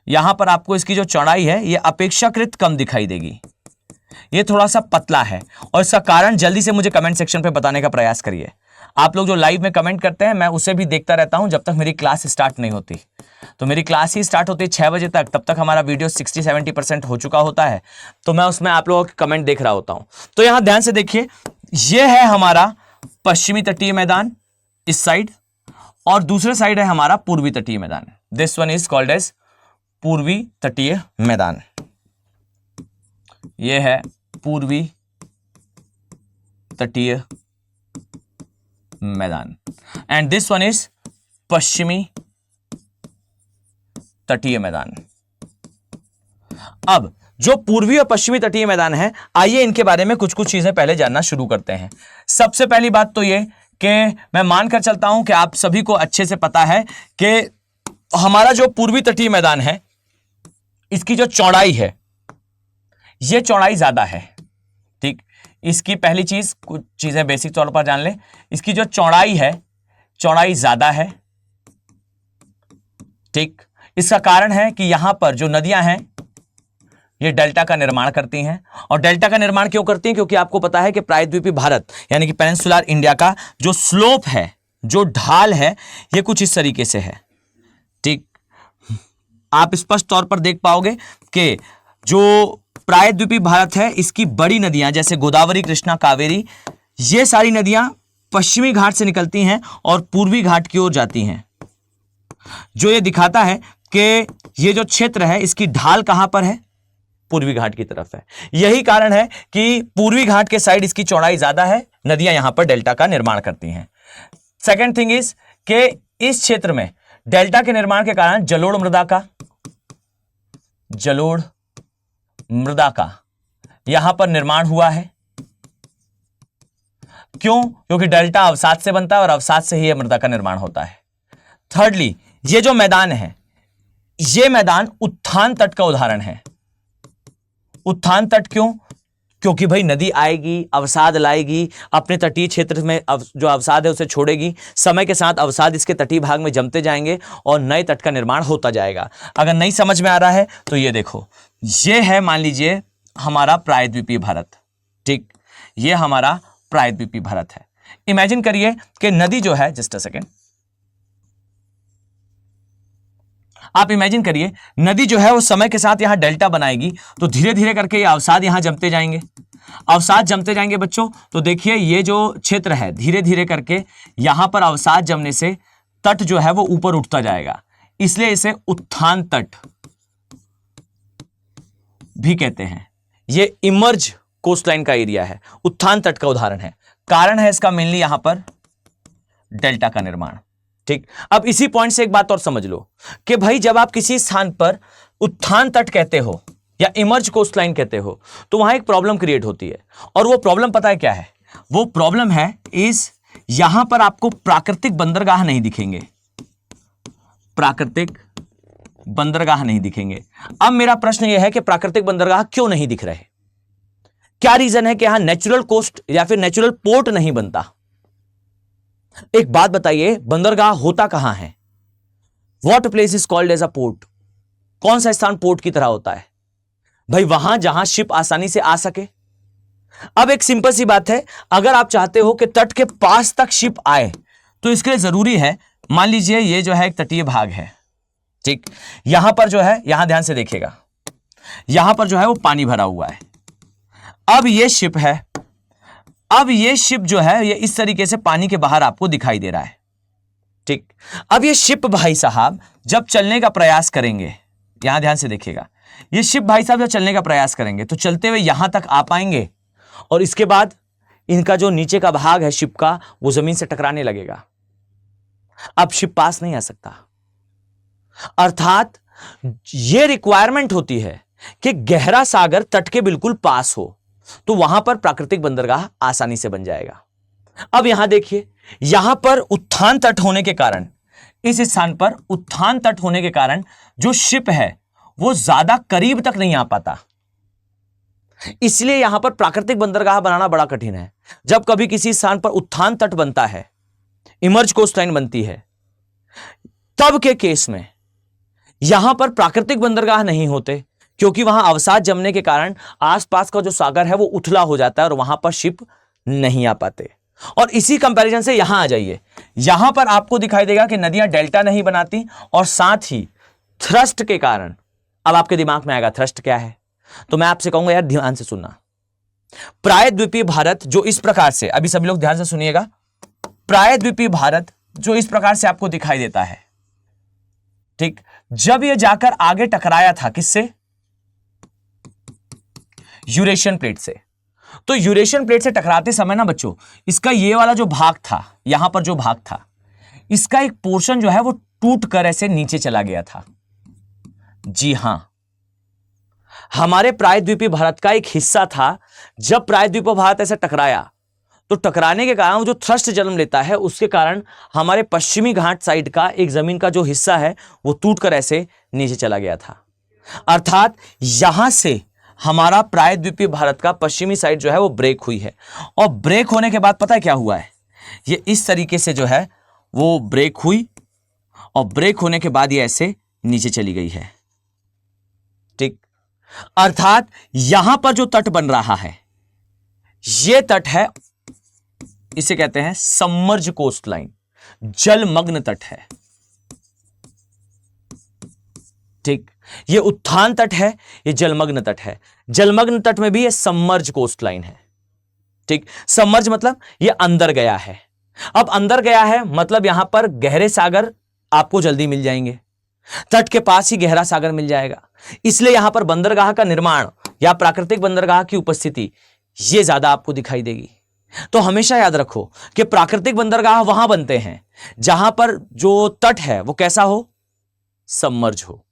यहां पर आपको इसकी जो चौड़ाई है ये अपेक्षाकृत कम दिखाई देगी, ये थोड़ा सा पतला है, और इसका कारण जल्दी से मुझे कमेंट सेक्शन पे बताने का प्रयास करिए। आप लोग जो लाइव में कमेंट करते हैं मैं उसे भी देखता रहता हूं जब तक मेरी क्लास स्टार्ट नहीं होती। तो मेरी क्लास ही स्टार्ट होती है 6 बजे तक, तब तक हमारा वीडियो 60-70% हो चुका होता है, तो मैं उसमें आप लोगों के कमेंट देख रहा होता हूं। तो यहां ध्यान से देखिए, यह है हमारा पश्चिमी तटीय मैदान इस साइड, और दूसरे साइड है हमारा पूर्वी तटीय मैदान। This one is called as पूर्वी तटीय मैदान, यह है पूर्वी तटीय मैदान, एंड दिस वन इज पश्चिमी तटीय मैदान। अब जो पूर्वी और पश्चिमी तटीय मैदान है, आइए इनके बारे में कुछ कुछ चीजें पहले जानना शुरू करते हैं। सबसे पहली बात तो ये कि मैं मानकर चलता हूं कि आप सभी को अच्छे से पता है कि हमारा जो पूर्वी तटीय मैदान है, इसकी जो चौड़ाई है, ये चौड़ाई ज्यादा है। ठीक, इसकी पहली चीज, कुछ चीजें बेसिक तौर पर जान ले। इसकी जो चौड़ाई है, चौड़ाई ज्यादा है। ठीक, इसका कारण है कि यहां पर जो नदियां हैं ये डेल्टा का निर्माण करती हैं। और डेल्टा का निर्माण क्यों करती हैं? क्योंकि आपको पता है कि प्रायद्वीपीय भारत यानी कि पेनिनसुलर इंडिया का जो स्लोप है, जो ढाल है, ये कुछ इस तरीके से है। ठीक, आप स्पष्ट तौर पर देख पाओगे कि जो प्रायद्वीपीय भारत है, इसकी बड़ी नदियां जैसे गोदावरी, कृष्णा, कावेरी, ये सारी नदियां पश्चिमी घाट से निकलती हैं और पूर्वी घाट की ओर जाती हैं, जो ये दिखाता है कि ये जो क्षेत्र है इसकी ढाल कहां पर है? पूर्वी घाट की तरफ है। यही कारण है कि पूर्वी घाट के साइड इसकी चौड़ाई ज्यादा है, नदियां यहां पर डेल्टा का निर्माण करती हैं। सेकेंड थिंग इज कि इस क्षेत्र में डेल्टा के निर्माण के कारण जलोढ़ मृदा का यहां पर निर्माण हुआ है। क्यों? क्योंकि डेल्टा अवसाद से बनता है और अवसाद से ही यह मृदा का निर्माण होता है। थर्डली, ये जो मैदान है, ये मैदान उत्थान तट का उदाहरण है। उत्थान तट क्यों? क्योंकि भाई नदी आएगी, अवसाद लाएगी, अपने तटीय क्षेत्र में जो अवसाद है उसे छोड़ेगी, समय के साथ अवसाद इसके तटीय भाग में जमते जाएंगे और नए तट का निर्माण होता जाएगा। अगर नहीं समझ में आ रहा है तो ये देखो, ये है, मान लीजिए, हमारा प्रायद्वीपीय भारत। ठीक, ये हमारा प्रायद्वीपीय भारत है। इमेजिन करिए कि नदी जो है, जस्ट अ सेकेंड, आप इमेजिन करिए नदी जो है वो समय के साथ यहां डेल्टा बनाएगी, तो धीरे धीरे करके ये अवसाद यहां जमते जाएंगे। अवसाद जमते जाएंगे बच्चों, तो देखिए ये जो क्षेत्र है, धीरे धीरे करके यहां पर अवसाद जमने से तट जो है वो ऊपर उठता जाएगा, इसलिए इसे उत्थान तट भी कहते हैं। ये इमर्ज कोस्टलाइन का एरिया है, उत्थान तट का उदाहरण है। कारण है इसका मेनली यहां पर डेल्टा का निर्माण। ठीक, अब इसी पॉइंट से एक बात और समझ लो कि भाई जब आप किसी स्थान पर उत्थान तट कहते हो या इमर्ज कोस्टलाइन कहते हो, तो वहां एक प्रॉब्लम क्रिएट होती है। और वो प्रॉब्लम पता है क्या है? वो प्रॉब्लम है यहां पर आपको प्राकृतिक बंदरगाह नहीं दिखेंगे। प्राकृतिक बंदरगाह नहीं दिखेंगे। अब मेरा प्रश्न यह है कि प्राकृतिक बंदरगाह क्यों नहीं दिख रहे? क्या रीजन है कि यहां नेचुरल कोस्ट या फिर नेचुरल पोर्ट नहीं बनता? एक बात बताइए, बंदरगाह होता कहां है? What place is called as a port? कौन सा स्थान पोर्ट की तरह होता है? भाई वहां जहां शिप आसानी से आ सके। अब एक सिंपल सी बात है, अगर आप चाहते हो कि तट के पास तक शिप आए, तो इसके लिए जरूरी है, मान लीजिए ये जो है एक तटीय भाग है। ठीक, यहां पर जो है, यहां ध्यान से देखिएगा, यहां पर जो है वो पानी भरा हुआ है। अब ये शिप है, अब ये शिप जो है ये इस तरीके से पानी के बाहर आपको दिखाई दे रहा है। ठीक, अब ये शिप भाई साहब जब चलने का प्रयास करेंगे, यहां ध्यान से देखिएगा, ये शिप भाई साहब जब चलने का प्रयास करेंगे तो चलते हुए यहां तक आ पाएंगे और इसके बाद इनका जो नीचे का भाग है शिप का, वो जमीन से टकराने लगेगा। अब शिप पास नहीं आ सकता। अर्थात ये रिक्वायरमेंट होती है कि गहरा सागर तट के बिल्कुल पास हो, तो वहां पर प्राकृतिक बंदरगाह आसानी से बन जाएगा। अब यहां देखिए, यहां पर उत्थान तट होने के कारण, इस स्थान पर उत्थान तट होने के कारण जो शिप है वो ज्यादा करीब तक नहीं आ पाता, इसलिए यहां पर प्राकृतिक बंदरगाह बनाना बड़ा कठिन है। जब कभी किसी स्थान पर उत्थान तट बनता है, इमर्ज कोस्टलाइन बनती है, तब के केस में यहां पर प्राकृतिक बंदरगाह नहीं होते, क्योंकि वहां अवसाद जमने के कारण आसपास का जो सागर है वो उथला हो जाता है और वहां पर शिप नहीं आ पाते। और इसी कंपैरिजन से यहां आ जाइए, यहां पर आपको दिखाई देगा कि नदियां डेल्टा नहीं बनाती और साथ ही थ्रस्ट के कारण, अब आपके दिमाग में आएगा थ्रस्ट क्या है, तो मैं आपसे कहूंगा यार ध्यान से सुनना। प्रायद्वीपीय भारत जो इस प्रकार से, अभी सभी लोग ध्यान से सुनिएगा, प्रायद्वीपीय भारत जो इस प्रकार से आपको दिखाई देता है, ठीक, जब यह जाकर आगे टकराया था किससे? यूरेशियन प्लेट से। तो यूरेशियन प्लेट से टकराते समय ना बच्चों, इसका ये वाला जो भाग था, यहां पर जो भाग था, इसका एक पोर्शन जो है वो टूट कर ऐसे नीचे चला गया था। जी हां, हमारे प्रायद्वीपीय भारत का एक हिस्सा था। जब प्रायद्वीपीय भारत ऐसे टकराया तो टकराने के कारण जो थ्रस्ट जन्म लेता है, उसके कारण हमारे पश्चिमी घाट साइड का एक जमीन का जो हिस्सा है वो टूटकर ऐसे नीचे चला गया था। अर्थात यहां से हमारा प्रायद्वीपीय भारत का पश्चिमी साइड जो है वो ब्रेक हुई है। और ब्रेक होने के बाद पता है क्या हुआ है, ये इस तरीके से जो है वो ब्रेक हुई और ब्रेक होने के बाद ये ऐसे नीचे चली गई है। ठीक, अर्थात यहां पर जो तट बन रहा है ये तट है, इसे कहते हैं सबमर्ज कोस्ट लाइन, जलमग्न तट है। ठीक, ये उत्थान तट है, ये जलमग्न तट है। जलमग्न तट में भी ये सबमर्ज कोस्ट लाइन है। ठीक, सबमर्ज मतलब ये अंदर गया है। अब अंदर गया है मतलब यहां पर गहरे सागर आपको जल्दी मिल जाएंगे, तट के पास ही गहरा सागर मिल जाएगा। इसलिए यहां पर बंदरगाह का निर्माण या प्राकृतिक बंदरगाह की उपस्थिति ये ज्यादा आपको दिखाई देगी। तो हमेशा याद रखो कि प्राकृतिक बंदरगाह वहां बनते हैं जहां पर जो तट है वो कैसा हो, सबमर्ज हो,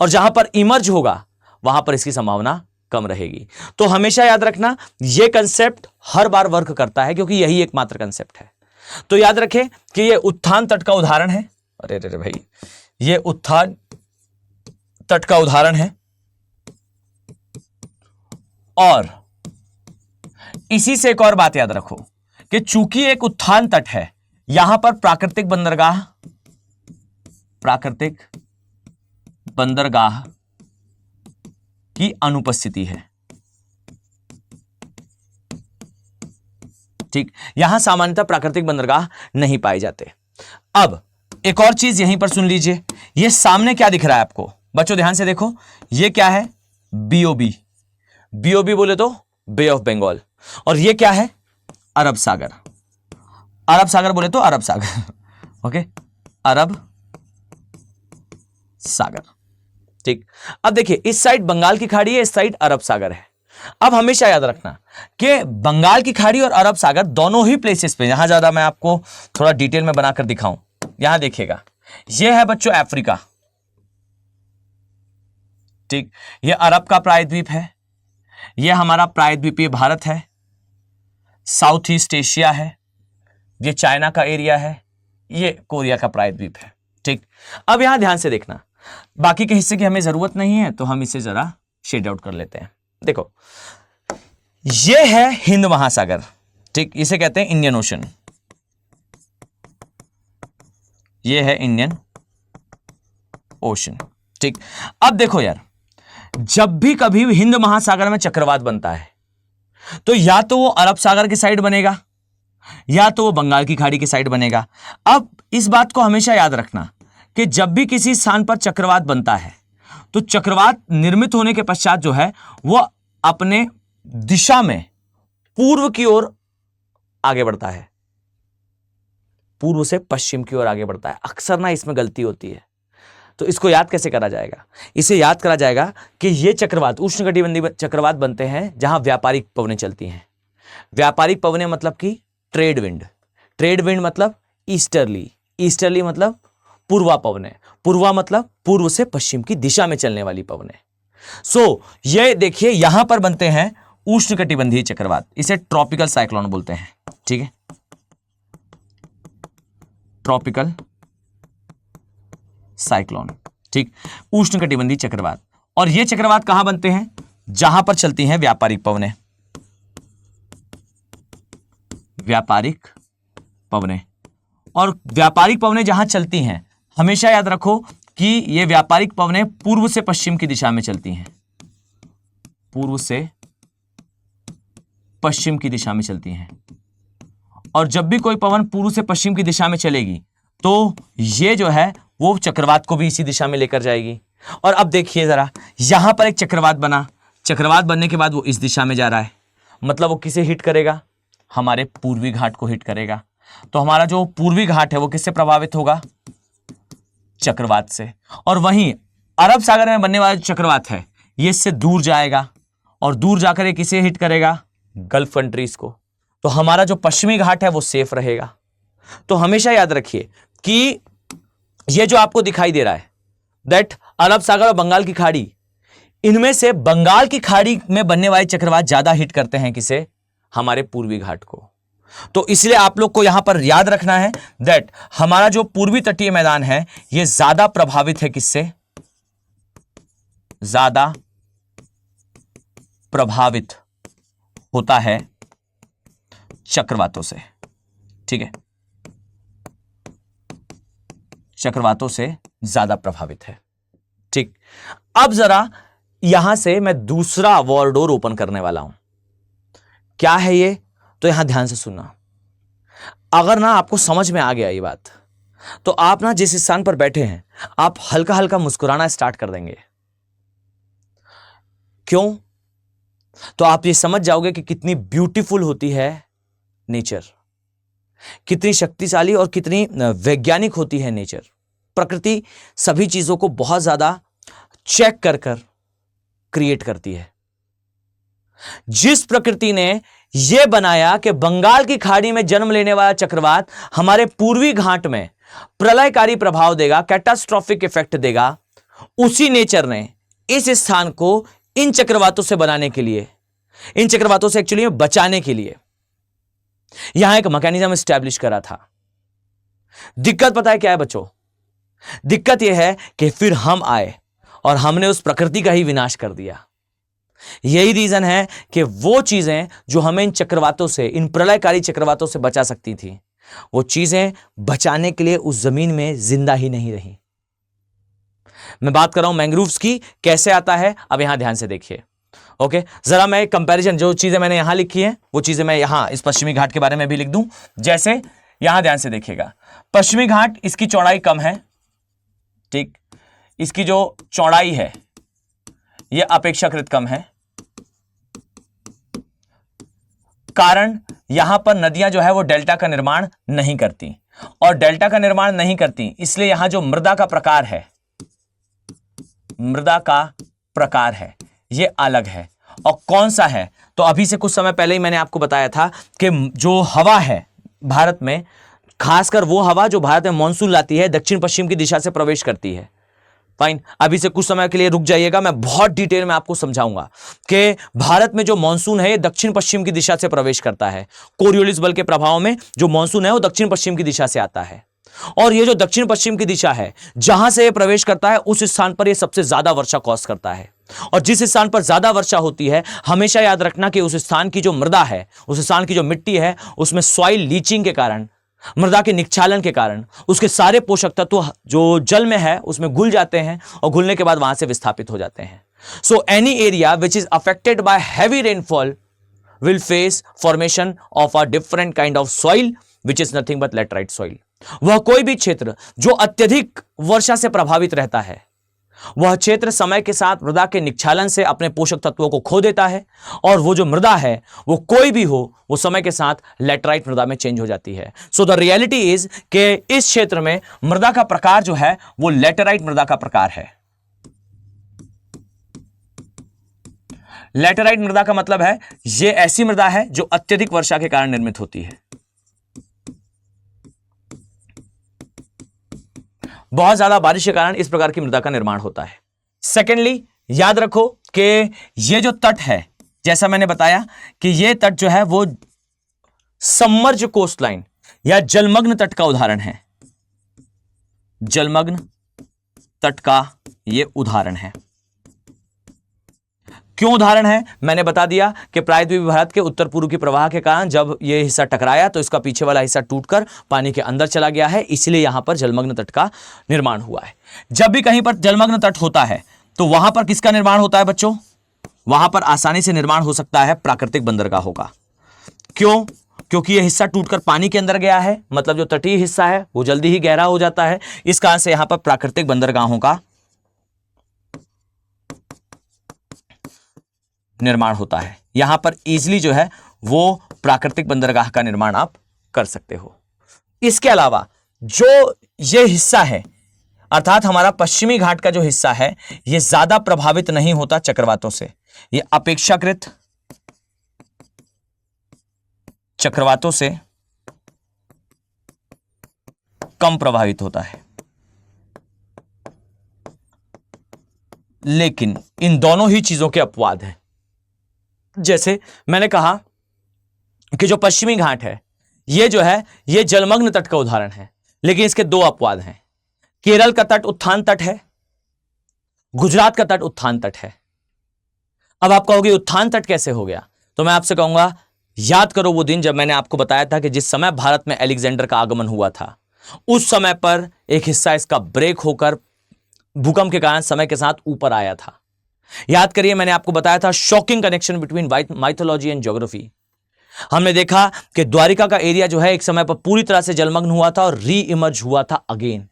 और जहां पर इमर्ज होगा वहां पर इसकी संभावना कम रहेगी। तो हमेशा याद रखना यह कंसेप्ट हर बार वर्क करता है क्योंकि यही एकमात्र कंसेप्ट है। तो याद रखें कि यह उत्थान तट का उदाहरण है। अरे अरे भाई, यह उत्थान तट का उदाहरण है और इसी से एक और बात याद रखो कि चूंकि एक उत्थान तट है, यहां पर प्राकृतिक बंदरगाह की अनुपस्थिति है। ठीक, यहां सामान्यतः प्राकृतिक बंदरगाह नहीं पाए जाते। अब एक और चीज यहीं पर सुन लीजिए, यह सामने क्या दिख रहा है आपको बच्चों, ध्यान से देखो, यह क्या है, बीओबी। बीओबी बोले तो बे ऑफ बंगाल, और यह क्या है, अरब सागर। अरब सागर बोले तो अरब सागर ओके, अरब सागर। ठीक, अब देखिए इस साइड बंगाल की खाड़ी है, इस साइड अरब सागर है। अब हमेशा याद रखना कि बंगाल की खाड़ी और अरब सागर दोनों ही प्लेसेस पे, यहां ज्यादा मैं आपको थोड़ा डिटेल में बनाकर दिखाऊं, यहां देखिएगा, यह है बच्चों अफ्रीका। ठीक, यह अरब का प्रायद्वीप है, यह हमारा प्रायद्वीपीय भारत है, साउथ ईस्ट एशिया है, ये चाइना का एरिया है, ये कोरिया का प्रायद्वीप है। ठीक, अब यहां ध्यान से देखना, बाकी के हिस्से की हमें जरूरत नहीं है तो हम इसे जरा शेड आउट कर लेते हैं। देखो ये है हिंद महासागर। ठीक, इसे कहते हैं इंडियन ओशन, ये है इंडियन ओशन। ठीक, अब देखो यार, जब भी कभी हिंद महासागर में चक्रवात बनता है तो या तो वो अरब सागर की साइड बनेगा या तो वो बंगाल की खाड़ी की साइड बनेगा। अब इस बात को हमेशा याद रखना कि जब भी किसी स्थान पर चक्रवात बनता है तो चक्रवात निर्मित होने के पश्चात जो है वो अपने दिशा में पूर्व की ओर आगे बढ़ता है, पूर्व से पश्चिम की ओर आगे बढ़ता है। अक्सर ना इसमें गलती होती है, तो इसको याद कैसे करा जाएगा, इसे याद करा जाएगा कि ये चक्रवात उष्णकटिबंधीय चक्रवात बनते हैं जहां व्यापारिक पवनें चलती हैं। व्यापारिक पवनें मतलब कि ट्रेड विंड, ट्रेड विंड मतलब ईस्टर्ली, ईस्टर्ली मतलब पूर्वा पवनें, पूर्वा मतलब पूर्व से पश्चिम की दिशा में चलने वाली पवनें। सो ये देखिए यहां पर बनते हैं उष्णकटिबंधीय चक्रवात, इसे ट्रॉपिकल साइक्लोन बोलते हैं। ठीक है, ट्रॉपिकल साइक्लोन। ठीक, उष्णकटिबंधीय चक्रवात। और ये चक्रवात कहां बनते हैं, जहां पर चलती हैं व्यापारिक पवनें, व्यापारिक पवनें। और व्यापारिक पवनें जहां चलती हैं हमेशा याद रखो कि ये व्यापारिक पवनें पूर्व से पश्चिम की दिशा में चलती हैं, पूर्व से पश्चिम की दिशा में चलती हैं। और जब भी कोई पवन पूर्व से पश्चिम की दिशा में चलेगी तो ये जो है वो चक्रवात को भी इसी दिशा में लेकर जाएगी। और अब देखिए जरा, यहां पर एक चक्रवात बना, चक्रवात बनने के बाद वो इस दिशा में जा रहा है, मतलब वो किसे हिट करेगा, हमारे पूर्वी घाट को हिट करेगा। तो हमारा जो पूर्वी घाट है वो किससे प्रभावित होगा, चक्रवात से। और वहीं अरब सागर में बनने वाला चक्रवात है ये इससे दूर जाएगा और दूर जाकर ये किसे हिट करेगा, गल्फ कंट्रीज को। तो हमारा जो पश्चिमी घाट है वो सेफ रहेगा। तो हमेशा याद रखिए कि ये जो आपको दिखाई दे रहा है दैट अरब सागर और बंगाल की खाड़ी, इनमें से बंगाल की खाड़ी में बनने वाले चक्रवात ज्यादा हिट करते हैं किसे? हमारे पूर्वी घाट को। तो इसलिए आप लोग को यहां पर याद रखना है दैट हमारा जो पूर्वी तटीय मैदान है यह ज्यादा प्रभावित है किससे? ज्यादा प्रभावित होता है चक्रवातों से। ठीक है, चक्रवातों से ज्यादा प्रभावित है। ठीक, अब जरा यहां से मैं दूसरा वॉर डोर ओपन करने वाला हूं। क्या है ये? तो यहां ध्यान से सुनना। अगर ना आपको समझ में आ गया ये बात, तो आप ना जिस स्थान पर बैठे हैं आप हल्का हल्का मुस्कुराना स्टार्ट कर देंगे। क्यों? तो आप ये समझ जाओगे कि कितनी ब्यूटीफुल होती है नेचर, कितनी शक्तिशाली और कितनी वैज्ञानिक होती है नेचर। प्रकृति सभी चीजों को बहुत ज्यादा चेक कर कर क्रिएट करती है। जिस प्रकृति ने यह बनाया कि बंगाल की खाड़ी में जन्म लेने वाला चक्रवात हमारे पूर्वी घाट में प्रलयकारी प्रभाव देगा, कैटास्ट्रॉफिक इफेक्ट देगा, उसी नेचर ने इस स्थान को इन चक्रवातों से बनाने के लिए, इन चक्रवातों से एक्चुअली बचाने के लिए यहां एक मैकेनिज्म एस्टैब्लिश करा था। दिक्कत पता है क्या है बच्चों? दिक्कत यह है कि फिर हम आए और हमने उस प्रकृति का ही विनाश कर दिया। यही रीजन है कि वो चीजें जो हमें इन चक्रवातों से, इन प्रलयकारी चक्रवातों से बचा सकती थी, वो चीजें बचाने के लिए उस जमीन में जिंदा ही नहीं रही। मैं बात कर रहा हूं मैंग्रोव्स की। कैसे आता है अब यहां ध्यान से देखिए। ओके, जरा मैं कंपैरिजन, जो चीजें मैंने यहां लिखी हैं वो चीजें मैं यहां इस पश्चिमी घाट के बारे में भी लिख दूं। जैसे यहां ध्यान से देखिएगा, पश्चिमी घाट इसकी चौड़ाई कम है। ठीक, इसकी जो चौड़ाई है यह अपेक्षाकृत कम है। कारण यहां पर नदियां जो है वो डेल्टा का निर्माण नहीं करती, और डेल्टा का निर्माण नहीं करती इसलिए यहां जो मृदा का प्रकार है, मृदा का प्रकार है ये अलग है। और कौन सा है? तो अभी से कुछ समय पहले ही मैंने आपको बताया था कि जो हवा है भारत में, खासकर वो हवा जो भारत में मानसून लाती है, दक्षिण पश्चिम की दिशा से प्रवेश करती है। फाइन, अभी से कुछ समय के लिए रुक जाइएगा, मैं बहुत डिटेल में आपको समझाऊंगा कि भारत में जो मानसून है ये दक्षिण पश्चिम की दिशा से प्रवेश करता है। कोरियोलिस बल के प्रभाव में जो मानसून है वो दक्षिण पश्चिम की दिशा से आता है, और ये जो दक्षिण पश्चिम की दिशा है जहां से ये प्रवेश करता है उस स्थान पर ये सबसे ज्यादा वर्षा कॉज करता है। और जिस स्थान पर ज्यादा वर्षा होती है, हमेशा याद रखना कि उस स्थान की जो मृदा है, उस स्थान की जो मिट्टी है, उसमें सॉइल लीचिंग के कारण, मृदा के निक्षालन के कारण उसके सारे पोषक तत्व जो जल में है उसमें घुल जाते हैं और घुलने के बाद वहां से विस्थापित हो जाते हैं। So any area which is affected by heavy rainfall will face formation of a different kind of soil which is nothing but laterite soil। वह कोई भी क्षेत्र जो अत्यधिक वर्षा से प्रभावित रहता है, वह क्षेत्र समय के साथ मृदा के निक्षालन से अपने पोषक तत्वों को खो देता है, और वो जो मृदा है वो कोई भी हो वो समय के साथ लेटराइट मृदा में चेंज हो जाती है। सो द रियलिटी इज कि इस क्षेत्र में मृदा का प्रकार जो है वो लेटराइट मृदा का प्रकार है। लेटराइट मृदा का मतलब है ये ऐसी मृदा है जो अत्यधिक वर्षा के कारण निर्मित होती है। बहुत ज्यादा बारिश के कारण इस प्रकार की मृदा का निर्माण होता है। सेकेंडली, याद रखो कि ये जो तट है, जैसा मैंने बताया कि ये तट जो है वो सबमर्ज कोस्ट लाइन या जलमग्न तट का उदाहरण है। जलमग्न तट का ये उदाहरण है। क्यों उदाहरण है? मैंने बता दिया कि प्रायद्वीपीय भारत के उत्तर पूर्व की प्रवाह के कारण जब यह हिस्सा टकराया तो इसका पीछे वाला हिस्सा टूटकर पानी के अंदर चला गया है, इसलिए यहां पर जलमग्न तट का निर्माण हुआ है। जब भी कहीं पर जलमग्न तट होता है तो वहां पर किसका निर्माण होता है बच्चों? वहां पर आसानी से निर्माण हो सकता है प्राकृतिक बंदरगाहों का। क्यों? क्योंकि यह हिस्सा टूटकर पानी के अंदर गया है, मतलब जो तटीय हिस्सा है वो जल्दी ही गहरा हो जाता है। इस कारण से यहां पर प्राकृतिक बंदरगाहों का निर्माण होता है। यहां पर इजीली जो है वो प्राकृतिक बंदरगाह का निर्माण आप कर सकते हो। इसके अलावा जो ये हिस्सा है, अर्थात हमारा पश्चिमी घाट का जो हिस्सा है, ये ज्यादा प्रभावित नहीं होता चक्रवातों से। ये अपेक्षाकृत चक्रवातों से कम प्रभावित होता है, लेकिन इन दोनों ही चीजों के अपवाद हैं। जैसे मैंने कहा कि जो पश्चिमी घाट है ये जो है ये जलमग्न तट का उदाहरण है, लेकिन इसके दो अपवाद हैं। केरल का तट उत्थान तट है, गुजरात का तट उत्थान तट है। अब आप कहोगे उत्थान तट कैसे हो गया? तो मैं आपसे कहूंगा याद करो वो दिन जब मैंने आपको बताया था कि जिस समय भारत में अलेक्जेंडर का आगमन हुआ था उस समय पर एक हिस्सा इसका ब्रेक होकर भूकंप के कारण समय के साथ ऊपर आया था। याद करिए मैंने आपको बताया था shocking connection between mythology and geography. हमने देखा कि द्वारिका का एरिया जो है एक समय पर पूरी तरह से जलमग्न हुआ था और री इमर्ज हुआ था अगेन।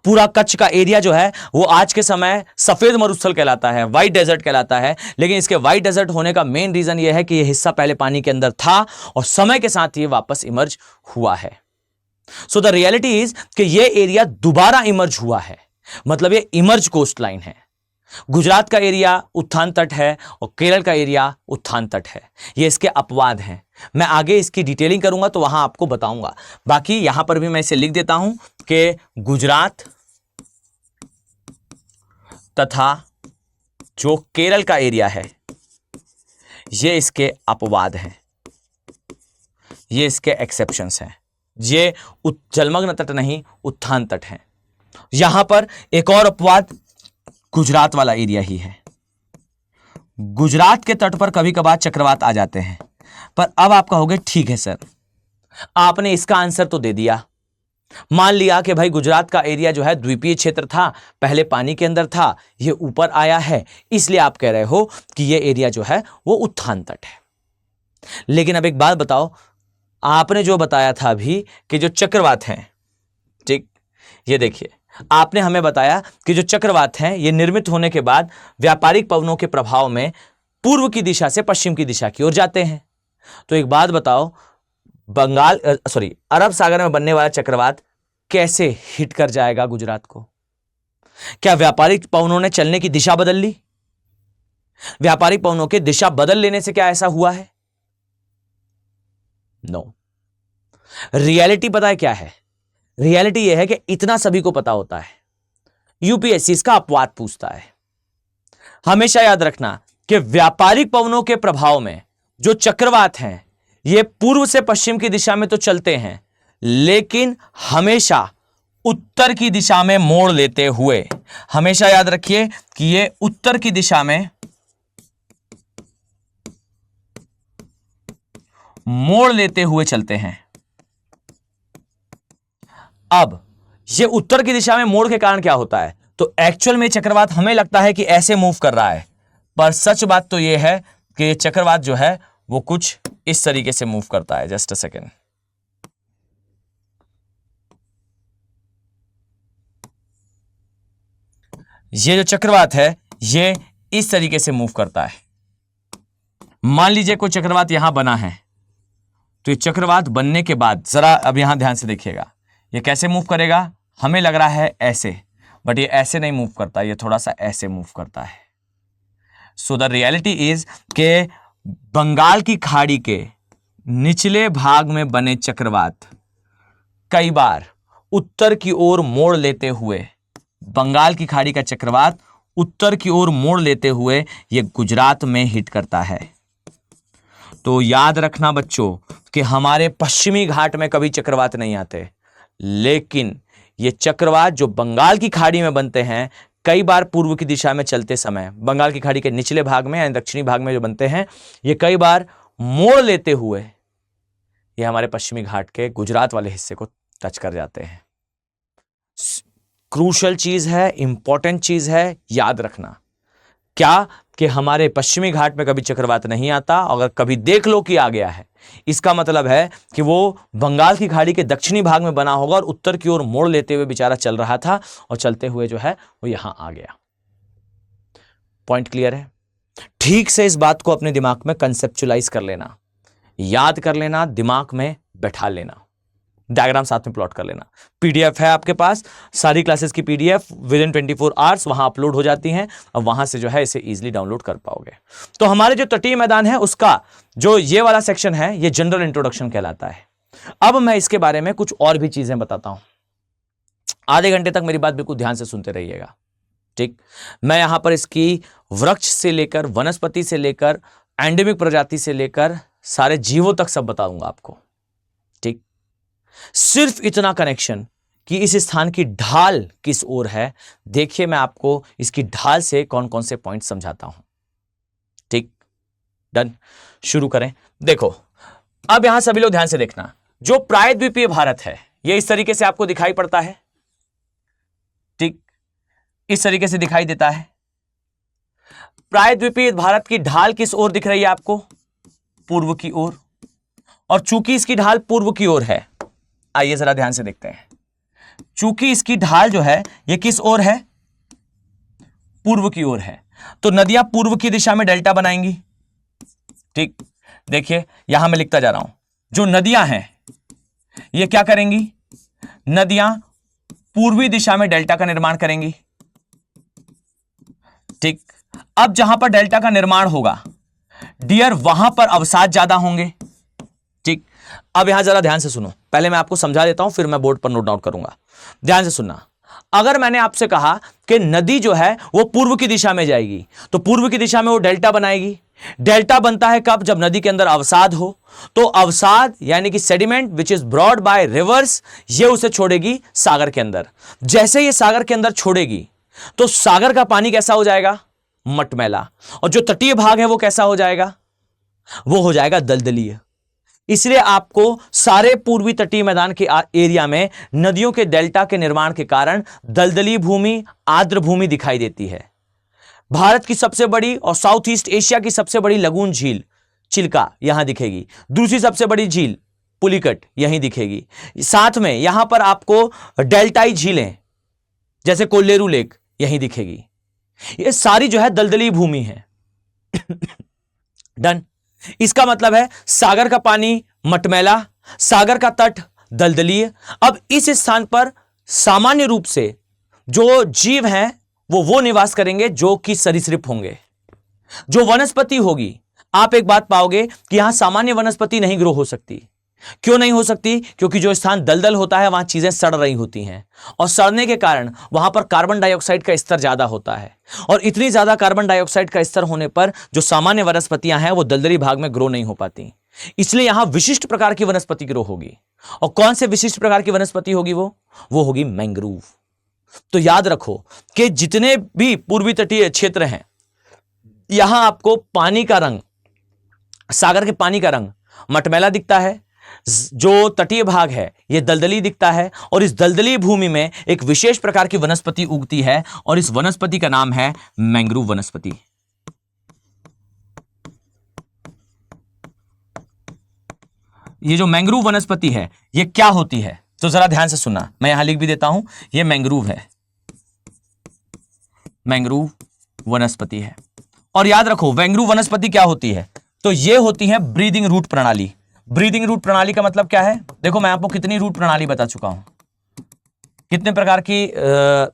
पूरा कच्छ का एरिया जो है वो आज के समय सफेद मरुस्थल कहलाता है, व्हाइट डेजर्ट कहलाता है, लेकिन इसके व्हाइट डेजर्ट होने का मेन रीजन ये है कि यह हिस्सा पहले पानी के अंदर था और समय के साथ ये वापस इमर्ज हुआ है। सो द रियलिटी इज कि ये एरिया दोबारा इमर्ज हुआ है, मतलब ये इमर्ज कोस्ट लाइन है। गुजरात का एरिया उत्थान तट है और केरल का एरिया उत्थान तट है। ये इसके अपवाद हैं। मैं आगे इसकी डिटेलिंग करूंगा तो वहां आपको बताऊंगा। बाकी यहां पर भी मैं इसे लिख देता हूं कि गुजरात तथा जो केरल का एरिया है ये इसके अपवाद हैं, ये इसके एक्सेप्शंस हैं। ये जलमग्न तट नहीं उत्थान तट है। यहां पर एक और अपवाद गुजरात वाला एरिया ही है। गुजरात के तट पर कभी कभार चक्रवात आ जाते हैं, पर अब आप कहोगे ठीक है सर आपने इसका आंसर तो दे दिया। मान लिया कि भाई गुजरात का एरिया जो है द्वीपीय क्षेत्र था, पहले पानी के अंदर था, ये ऊपर आया है, इसलिए आप कह रहे हो कि ये एरिया जो है वो उत्थान तट है। लेकिन अब एक बात बताओ, आपने जो बताया था अभी कि जो चक्रवात हैं, ठीक, ये देखिए आपने हमें बताया कि जो चक्रवात हैं ये निर्मित होने के बाद व्यापारिक पवनों के प्रभाव में पूर्व की दिशा से पश्चिम की दिशा की ओर जाते हैं। तो एक बात बताओ, अरब सागर में बनने वाला चक्रवात कैसे हिट कर जाएगा गुजरात को? क्या व्यापारिक पवनों ने चलने की दिशा बदल ली? व्यापारिक पवनों के दिशा बदल लेने से क्या ऐसा हुआ है? नो। रियलिटी पता है क्या है? रियलिटी यह है कि इतना सभी को पता होता है, यूपीएससी इसका अपवाद पूछता है। हमेशा याद रखना कि व्यापारिक पवनों के प्रभाव में जो चक्रवात हैं ये पूर्व से पश्चिम की दिशा में तो चलते हैं, लेकिन हमेशा उत्तर की दिशा में मोड़ लेते हुए, हमेशा याद रखिए कि ये उत्तर की दिशा में मोड़ लेते हुए चलते हैं। अब ये उत्तर की दिशा में मोड़ के कारण क्या होता है? तो एक्चुअल में चक्रवात हमें लगता है कि ऐसे मूव कर रहा है, पर सच बात तो ये है कि ये चक्रवात जो है वो कुछ इस तरीके से मूव करता है। जस्ट अ सेकेंड, ये जो चक्रवात है ये इस तरीके से मूव करता है। मान लीजिए कोई चक्रवात यहां बना है, तो ये चक्रवात बनने के बाद जरा अब यहां ध्यान से देखिएगा, ये कैसे मूव करेगा? हमें लग रहा है ऐसे, बट ये ऐसे नहीं मूव करता, ये थोड़ा सा ऐसे मूव करता है। सो द रियलिटी इज के बंगाल की खाड़ी के निचले भाग में बने चक्रवात कई बार उत्तर की ओर मोड़ लेते हुए, बंगाल की खाड़ी का चक्रवात उत्तर की ओर मोड़ लेते हुए ये गुजरात में हिट करता है। तो याद रखना बच्चों कि हमारे पश्चिमी घाट में कभी चक्रवात नहीं आते, लेकिन ये चक्रवात जो बंगाल की खाड़ी में बनते हैं कई बार पूर्व की दिशा में चलते समय, बंगाल की खाड़ी के निचले भाग में यानी दक्षिणी भाग में जो बनते हैं, ये कई बार मोड़ लेते हुए ये हमारे पश्चिमी घाट के गुजरात वाले हिस्से को टच कर जाते हैं। क्रूशल चीज है, इंपॉर्टेंट चीज है, याद रखना क्या कि हमारे पश्चिमी घाट में कभी चक्रवात नहीं आता। अगर कभी देख लो कि आ गया है, इसका मतलब है कि वो बंगाल की खाड़ी के दक्षिणी भाग में बना होगा और उत्तर की ओर मोड़ लेते हुए बेचारा चल रहा था और चलते हुए जो है वो यहां आ गया। पॉइंट क्लियर है? ठीक से इस बात को अपने दिमाग में कंसेप्चुलाइज कर लेना, याद कर लेना, दिमाग में बैठा लेना, डायग्राम साथ में प्लॉट कर लेना। पीडीएफ है आपके पास, सारी क्लासेस की पीडीएफ विद इन 24 आवर्स वहां अपलोड हो जाती हैं और वहां से जो है इसे इजीली डाउनलोड कर पाओगे। तो हमारे जो तटीय मैदान है उसका जो ये वाला सेक्शन है ये जनरल इंट्रोडक्शन कहलाता है। अब मैं इसके बारे में कुछ और भी चीजें बताता हूं। आधे घंटे तक मेरी बात बिल्कुल ध्यान से सुनते रहिएगा। ठीक, मैं यहां पर इसकी वृक्ष से लेकर, वनस्पति से लेकर, एंडेमिक प्रजाति से लेकर सारे जीवों तक सब बताऊंगा आपको। ठीक, सिर्फ इतना कनेक्शन कि इस स्थान की ढाल किस ओर है, देखिए मैं आपको इसकी ढाल से कौन कौन से पॉइंट समझाता हूं। ठीक, डन, शुरू करें। देखो, अब यहां सभी लोग ध्यान से देखना, जो प्रायद्वीपीय भारत है यह इस तरीके से आपको दिखाई पड़ता है। ठीक, इस तरीके से दिखाई देता है। प्रायद्वीपीय भारत की ढाल किस ओर दिख रही है आपको? पूर्व की ओर। और चूंकि इसकी ढाल पूर्व की ओर है, आइए जरा ध्यान से देखते हैं, चूंकि इसकी ढाल जो है यह किस ओर है? पूर्व की ओर है, तो नदियां पूर्व की दिशा में डेल्टा बनाएंगी। ठीक, देखिए यहां मैं लिखता जा रहा हूं, जो नदियां हैं ये क्या करेंगी? नदियां पूर्वी दिशा में डेल्टा का निर्माण करेंगी। ठीक, अब जहां पर डेल्टा का निर्माण होगा डियर, वहां पर अवसाद ज्यादा होंगे। ठीक, अब यहां जरा ध्यान से सुनो, पहले मैं आपको समझा देता हूं फिर मैं बोर्ड पर नोट डाउन करूंगा। ध्यान से सुनना, अगर मैंने आपसे कहा कि नदी जो है वो पूर्व की दिशा में जाएगी, तो पूर्व की दिशा में वो डेल्टा बनाएगी। डेल्टा बनता है कब? जब नदी के अंदर अवसाद हो। तो अवसाद यानी कि sediment which is brought by reverse, ये उसे छोड़ेगी सागर के अंदर। जैसे ये सागर के अंदर छोड़ेगी तो सागर का पानी कैसा हो जाएगा? मटमैला। और जो तटीय भाग है वो कैसा हो जाएगा? वो हो जाएगा दलदलीय। इसलिए आपको सारे पूर्वी तटीय मैदान के एरिया में नदियों के डेल्टा के निर्माण के कारण दलदली भूमि, आर्द्र भूमि दिखाई देती है। भारत की सबसे बड़ी और साउथ ईस्ट एशिया की सबसे बड़ी लगून झील चिल्का यहां दिखेगी। दूसरी सबसे बड़ी झील पुलिकट यहीं दिखेगी। साथ में यहां पर आपको डेल्टाई झीलें जैसे कोल्लेरू लेक यहीं दिखेगी। ये सारी जो है दलदली भूमि है। डन, इसका मतलब है सागर का पानी मटमैला, सागर का तट दलदलीय। अब इस स्थान पर सामान्य रूप से जो जीव हैं वो निवास करेंगे जो कि सरीसृप होंगे। जो वनस्पति होगी, आप एक बात पाओगे कि यहां सामान्य वनस्पति नहीं ग्रो हो सकती। क्यों नहीं हो सकती? क्योंकि जो स्थान दलदल होता है वहां चीजें सड़ रही होती हैं, और सड़ने के कारण वहां पर कार्बन डाइऑक्साइड का स्तर ज्यादा होता है, और इतनी ज्यादा कार्बन डाइऑक्साइड का स्तर होने पर जो सामान्य वनस्पतियां हैं वो दलदली भाग में ग्रो नहीं हो पाती। इसलिए यहां विशिष्ट प्रकार की वनस्पति ग्रो होगी। और कौन से विशिष्ट प्रकार की वनस्पति होगी? वो होगी मैंग्रोव। तो याद रखो कि जितने भी पूर्वी तटीय क्षेत्र हैं, यहां आपको पानी का रंग, सागर के पानी का रंग मटमैला दिखता है, जो तटीय भाग है यह दलदली दिखता है, और इस दलदली भूमि में एक विशेष प्रकार की वनस्पति उगती है, और इस वनस्पति का नाम है मैंग्रोव वनस्पति। ये जो मैंग्रोव वनस्पति है ये क्या होती है? तो जरा ध्यान से सुनना, मैं यहां लिख भी देता हूं, ये मैंग्रोव है, मैंग्रोव वनस्पति है। और याद रखो मैंग्रोव वनस्पति क्या होती है? तो ये होती है ब्रीदिंग रूट प्रणाली। ब्रीदिंग रूट प्रणाली का मतलब क्या है? देखो मैं आपको कितनी रूट प्रणाली बता चुका हूं, कितने प्रकार की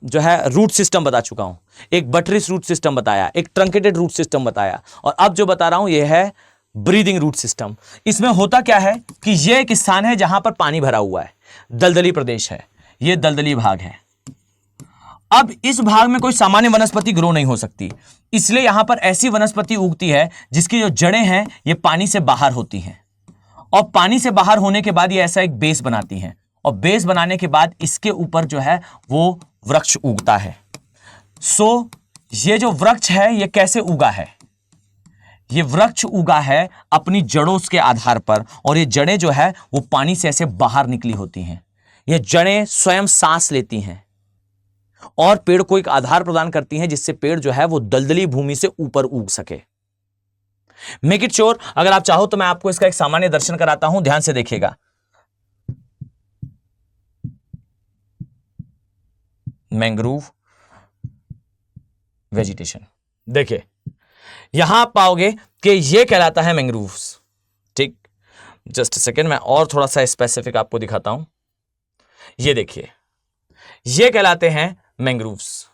जो है रूट सिस्टम बता चुका हूं। एक बटरिस रूट सिस्टम बताया, एक ट्रंकेटेड रूट सिस्टम बताया, और अब जो बता रहा हूं यह है ब्रीदिंग रूट सिस्टम। इसमें होता क्या है कि यह एक स्थान है जहां पर पानी भरा हुआ है, दलदली प्रदेश है, यह दलदली भाग है। अब इस भाग में कोई सामान्य वनस्पति ग्रो नहीं हो सकती, इसलिए यहां पर ऐसी वनस्पति उगती है जिसकी जो जड़ें हैं ये पानी से बाहर होती हैं, और पानी से बाहर होने के बाद ये ऐसा एक बेस बनाती हैं, और बेस बनाने के बाद इसके ऊपर जो है वो वृक्ष उगता है। सो ये जो वृक्ष है ये कैसे उगा है? ये वृक्ष उगा है अपनी जड़ों के आधार पर, और ये जड़ें जो है वो पानी से ऐसे बाहर निकली होती हैं। ये जड़ें स्वयं सांस लेती हैं और पेड़ को एक आधार प्रदान करती हैं जिससे पेड़ जो है वो दलदली भूमि से ऊपर उग सके। मेक इट श्योर, अगर आप चाहो तो मैं आपको इसका एक सामान्य दर्शन कराता हूं, ध्यान से देखिएगा। मैंग्रोव वेजिटेशन, देखिए यहां आप पाओगे कि यह कहलाता है मैंग्रोव्स। ठीक, जस्ट सेकेंड, मैं और थोड़ा सा स्पेसिफिक आपको दिखाता हूं। ये देखिए, ये कहलाते हैं मैंग्रोव्स।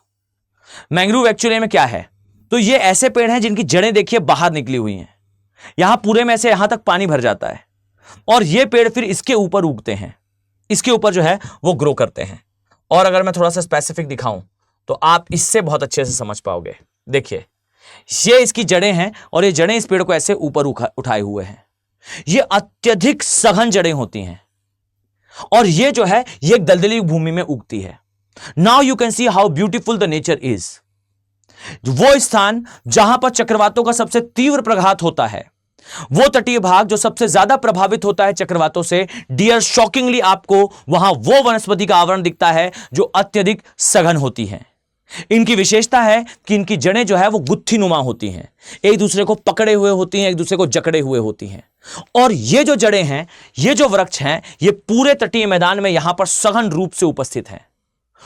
मैंग्रोव एक्चुअली में क्या है? तो ये ऐसे पेड़ हैं जिनकी जड़ें देखिए बाहर निकली हुई हैं, यहां पूरे में से यहां तक पानी भर जाता है, और ये पेड़ फिर इसके ऊपर उगते हैं, इसके ऊपर जो है वो ग्रो करते हैं। और अगर मैं थोड़ा सा स्पेसिफिक दिखाऊं तो आप इससे बहुत अच्छे से समझ पाओगे। देखिए, ये इसकी जड़ें हैं और ये जड़ें इस पेड़ को ऐसे ऊपर उठाए हुए हैं। ये अत्यधिक सघन जड़ें होती हैं और ये जो है ये एक दलदली भूमि में उगती है। Now you can see how beautiful the nature is. वो स्थान जहां पर चक्रवातों का सबसे तीव्र प्रघात होता है, वो तटीय भाग जो सबसे ज्यादा प्रभावित होता है चक्रवातों से, डियर शॉकिंगली आपको वहां वो वनस्पति का आवरण दिखता है जो अत्यधिक सघन होती है। इनकी विशेषता है कि इनकी जड़ें जो है वो गुत्थी नुमा होती हैं, एक दूसरे को पकड़े हुए होती हैं, एक दूसरे को जकड़े हुए होती हैं। और ये जो जड़ें हैं, ये जो वृक्ष हैं, ये पूरे तटीय मैदान में यहां पर सघन रूप से उपस्थित हैं।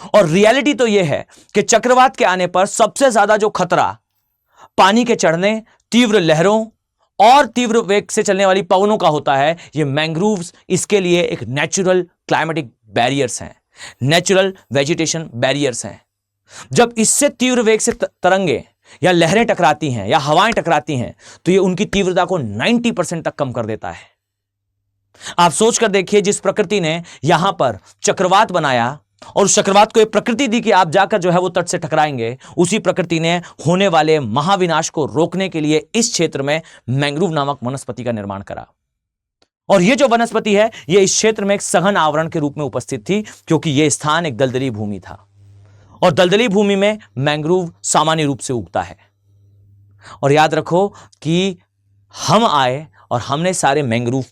और रियलिटी तो यह है कि चक्रवात के आने पर सबसे ज्यादा जो खतरा पानी के चढ़ने, तीव्र लहरों और तीव्र वेग से चलने वाली पवनों का होता है। ये मैंग्रोव्स इसके लिए एक नेचुरल क्लाइमेटिक बैरियर्स हैं, नेचुरल वेजिटेशन बैरियर्स हैं। जब इससे तीव्र वेग से तरंगे या लहरें टकराती हैं या हवाएं टकराती हैं तो ये उनकी तीव्रता को 90% तक कम कर देता है। आप सोचकर देखिए, जिस प्रकृति ने यहां पर चक्रवात बनाया और उस चक्रवात को एक प्रकृति दी कि आप जाकर जो है वो तट से टकराएंगे, उसी प्रकृति ने होने वाले महाविनाश को रोकने के लिए इस क्षेत्र में मैंग्रोव नामक वनस्पति का निर्माण करा। और ये जो वनस्पति है ये इस क्षेत्र में एक सघन आवरण के रूप में उपस्थित थी, क्योंकि यह स्थान एक दलदली भूमि था और दलदली भूमि में मैंग्रोव सामान्य रूप से उगता है। और याद रखो कि हम आए और हमने सारे मैंग्रोव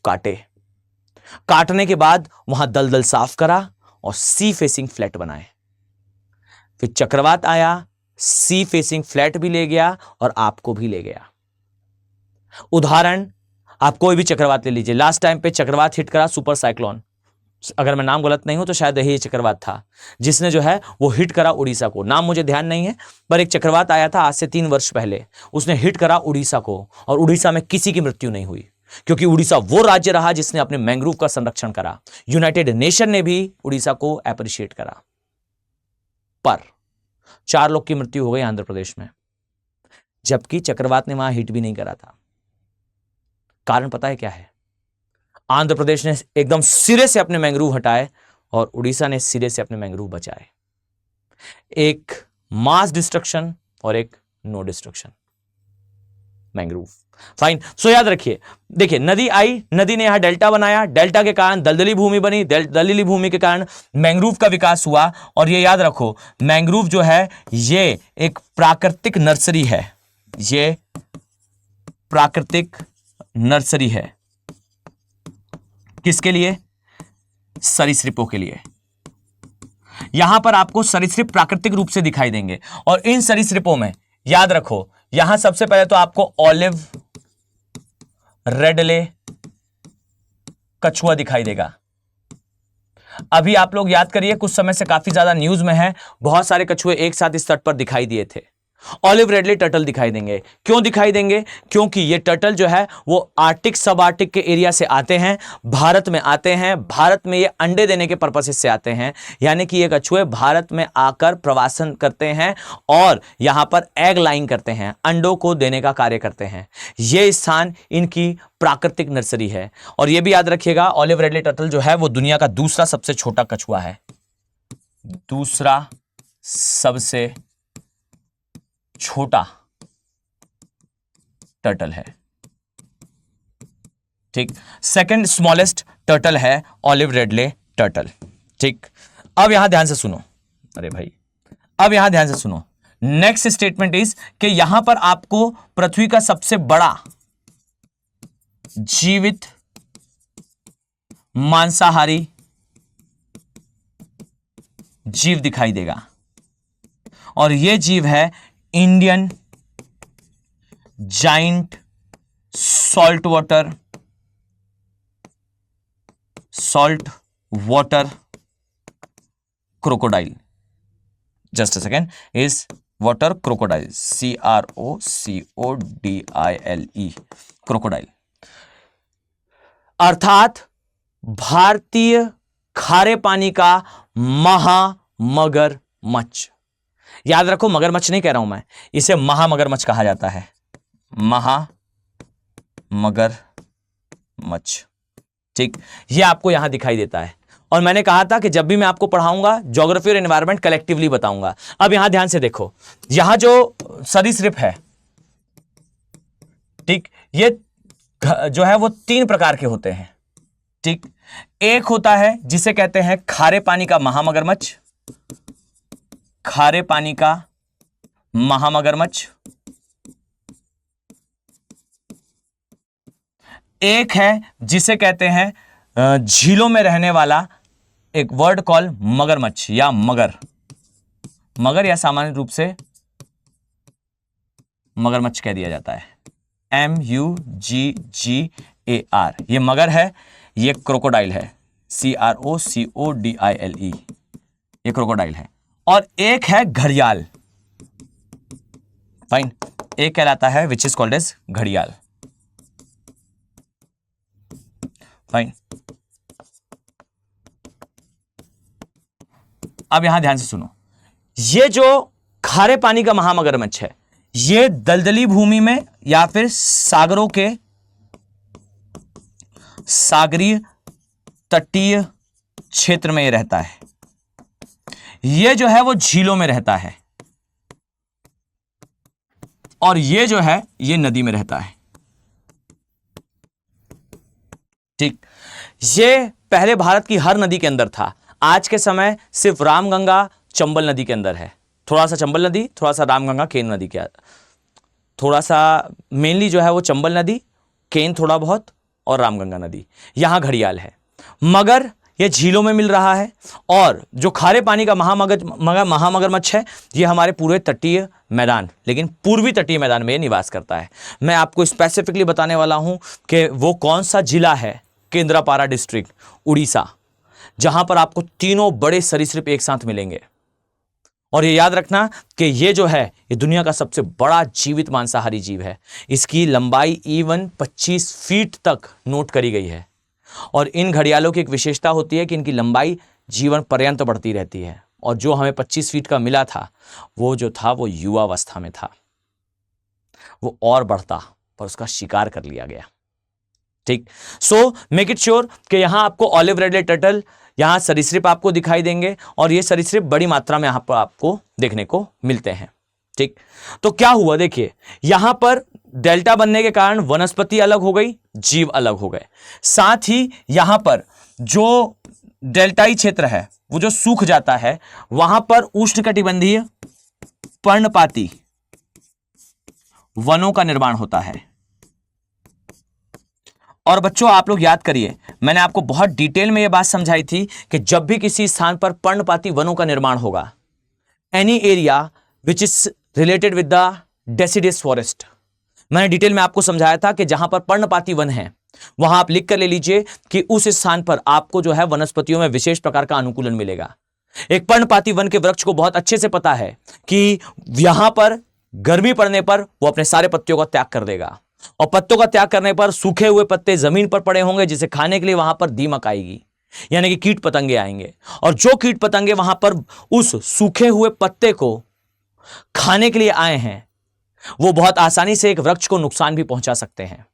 काटने के बाद वहां दलदल साफ करा और सी फेसिंग फ्लैट बनाए। फिर चक्रवात आया, सी फेसिंग फ्लैट भी ले गया और आपको भी ले गया। उदाहरण, आप कोई भी चक्रवात ले लीजिए। लास्ट टाइम पे चक्रवात हिट करा, सुपर साइक्लोन, अगर मैं नाम गलत नहीं हूं तो शायद यही चक्रवात था जिसने जो है वो हिट करा उड़ीसा को। नाम मुझे ध्यान नहीं है, पर एक चक्रवात आया था आज से 3 वर्ष पहले, उसने हिट करा उड़ीसा को और उड़ीसा में किसी की मृत्यु नहीं हुई, क्योंकि उड़ीसा वो राज्य रहा जिसने अपने मैंग्रोव का संरक्षण करा। यूनाइटेड नेशन ने भी उड़ीसा को अप्रिशिएट करा। पर 4 लोग की मृत्यु हो गई आंध्र प्रदेश में, जबकि चक्रवात ने वहां हिट भी नहीं करा था। कारण पता है क्या है? आंध्र प्रदेश ने एकदम सिरे से अपने मैंग्रोव हटाए और उड़ीसा ने सिरे से अपने मैंग्रोव बचाए। एक मास डिस्ट्रक्शन और एक नो डिस्ट्रक्शन मैंग्रोव। फाइन। सो याद रखिए, देखिए नदी आई, नदी ने यहां डेल्टा बनाया, डेल्टा के कारण दलदली भूमि बनी, दलदली भूमि के कारण मैंग्रोव का विकास हुआ। और ये याद रखो, मैंग्रोव जो है ये एक प्राकृतिक नर्सरी है, ये प्राकृतिक नर्सरी है। किसके लिए? सरीसृपों के लिए। यहां पर आपको सरीसृप प्राकृतिक रूप से दिखाई देंगे और इन सरीसृपों में याद रखो, यहां सबसे पहले तो आपको ऑलिव रेडले कछुआ दिखाई देगा। अभी आप लोग याद करिए, कुछ समय से काफी ज्यादा न्यूज में है, बहुत सारे कछुए एक साथ इस तट पर दिखाई दिए थे। ऑलिव रेडले टर्टल दिखाई देंगे। क्यों दिखाई देंगे? क्योंकि ये टर्टल जो है वो आर्टिक सब आर्टिक के एरिया से आते हैं, भारत में आते हैं। भारत में ये अंडे देने के पर्पस से आते हैं, यानी कि ये कछुए भारत में आकर प्रवासन करते हैं और यहां पर एग लाइंग करते हैं, अंडों को देने का कार्य करते हैं। ये स्थान इनकी प्राकृतिक नर्सरी है। और ये भी याद रखिएगा, ऑलिव रेडले टर्टल जो है वो दुनिया का दूसरा सबसे छोटा कछुआ है, दूसरा सबसे छोटा टर्टल है। ठीक, सेकंड स्मॉलेस्ट टर्टल है ऑलिव रेडले टर्टल। ठीक, अब यहां ध्यान से सुनो, अरे भाई अब यहां ध्यान से सुनो। नेक्स्ट स्टेटमेंट इज कि यहां पर आपको पृथ्वी का सबसे बड़ा जीवित मांसाहारी जीव दिखाई देगा और यह जीव है Indian giant salt water crocodile. Just a second, is water crocodile, CROCODILE crocodile, अर्थात भारतीय खारे पानी का महामगरमच्छ। याद रखो, मगरमच्छ नहीं कह रहा हूं मैं, इसे महामगरमच्छ कहा जाता है, महामगरमच्छ। ठीक, यह आपको यहां दिखाई देता है और मैंने कहा था कि जब भी मैं आपको पढ़ाऊंगा ज्योग्राफी और एनवायरनमेंट कलेक्टिवली बताऊंगा। अब यहां ध्यान से देखो, यहां जो सरीसृप है, ठीक, ये जो है वो 3 प्रकार के होते हैं। ठीक, एक होता है जिसे कहते हैं खारे पानी का महामगरमच्छ, खारे पानी का महामगरमच्छ। एक है जिसे कहते हैं झीलों में रहने वाला एक वर्ड कॉल मगरमच्छ या मगर, मगर या सामान्य रूप से मगरमच्छ कह दिया जाता है, MUGGAR। ये मगर है, ये क्रोकोडाइल है, CROCODILE, ये क्रोकोडाइल है। और एक है घड़ियाल, फाइन, एक कहलाता है विच इज कॉल्ड एज घड़ियाल, फाइन। अब यहां ध्यान से सुनो, ये जो खारे पानी का महामगरमच्छ है, ये दलदली भूमि में या फिर सागरों के सागरीय तटीय क्षेत्र में ये रहता है। ये जो है वो झीलों में रहता है, और ये जो है ये नदी में रहता है। ठीक, ये पहले भारत की हर नदी के अंदर था, आज के समय सिर्फ रामगंगा चंबल नदी के अंदर है। थोड़ा सा चंबल नदी, थोड़ा सा रामगंगा केन नदी के, थोड़ा सा मेनली जो है वो चंबल नदी, केन थोड़ा बहुत, और रामगंगा नदी। यहां घड़ियाल है, मगर ये झीलों में मिल रहा है। और जो खारे पानी का महामगरमच्छ है, ये हमारे पूरे तटीय मैदान, लेकिन पूर्वी तटीय मैदान में ये निवास करता है। मैं आपको स्पेसिफिकली बताने वाला हूं कि वो कौन सा जिला है, केंद्रापारा डिस्ट्रिक्ट, उड़ीसा, जहां पर आपको तीनों बड़े सरीसृप एक साथ मिलेंगे। और ये याद रखना कि ये जो है ये दुनिया का सबसे बड़ा जीवित मांसाहारी जीव है। इसकी लंबाई इवन 25 फीट तक नोट करी गई है। और इन घड़ियालों की एक विशेषता होती है कि इनकी लंबाई जीवन पर्यंत बढ़ती रहती है। और जो हमें 25 फीट का मिला था, वो जो था वो युवावस्था में था, वो और बढ़ता, पर उसका शिकार कर लिया गया। ठीक, सो मेक इट श्योर कि यहां आपको ऑलिव रेडलेट टर्टल, यहां सरीसृप आपको दिखाई देंगे, और ये सरीसृप बड़ी मात्रा में यहां पर आपको देखने को मिलते हैं। ठीक, तो क्या हुआ, देखिए यहां पर डेल्टा बनने के कारण वनस्पति अलग हो गई, जीव अलग हो गए। साथ ही यहां पर जो डेल्टाई क्षेत्र है वो जो सूख जाता है, वहां पर उष्णकटिबंधीय पर्णपाती वनों का निर्माण होता है। और बच्चों आप लोग याद करिए, मैंने आपको बहुत डिटेल में यह बात समझाई थी कि जब भी किसी स्थान पर पर्णपाती वनों का निर्माण होगा, any area which is related with the deciduous forest, मैंने डिटेल में आपको समझाया था कि जहां पर पर्णपाती वन है, वहां आप लिख कर ले लीजिए कि उस स्थान पर आपको जो है वनस्पतियों में विशेष प्रकार का अनुकूलन मिलेगा। एक पर्णपाती वन के वृक्ष को बहुत अच्छे से पता है कि यहां पर गर्मी पड़ने पर वो अपने सारे पत्तियों का त्याग कर देगा, और पत्तों का त्याग करने पर सूखे हुए पत्ते जमीन पर पड़े होंगे, जिसे खाने के लिए वहां पर दीमक आएगी, यानी कि कीट पतंगे आएंगे। और जो कीट पतंगे वहां पर उस सूखे हुए पत्ते को खाने के लिए आए हैं, वो बहुत आसानी से एक वृक्ष को नुकसान भी पहुंचा सकते हैं।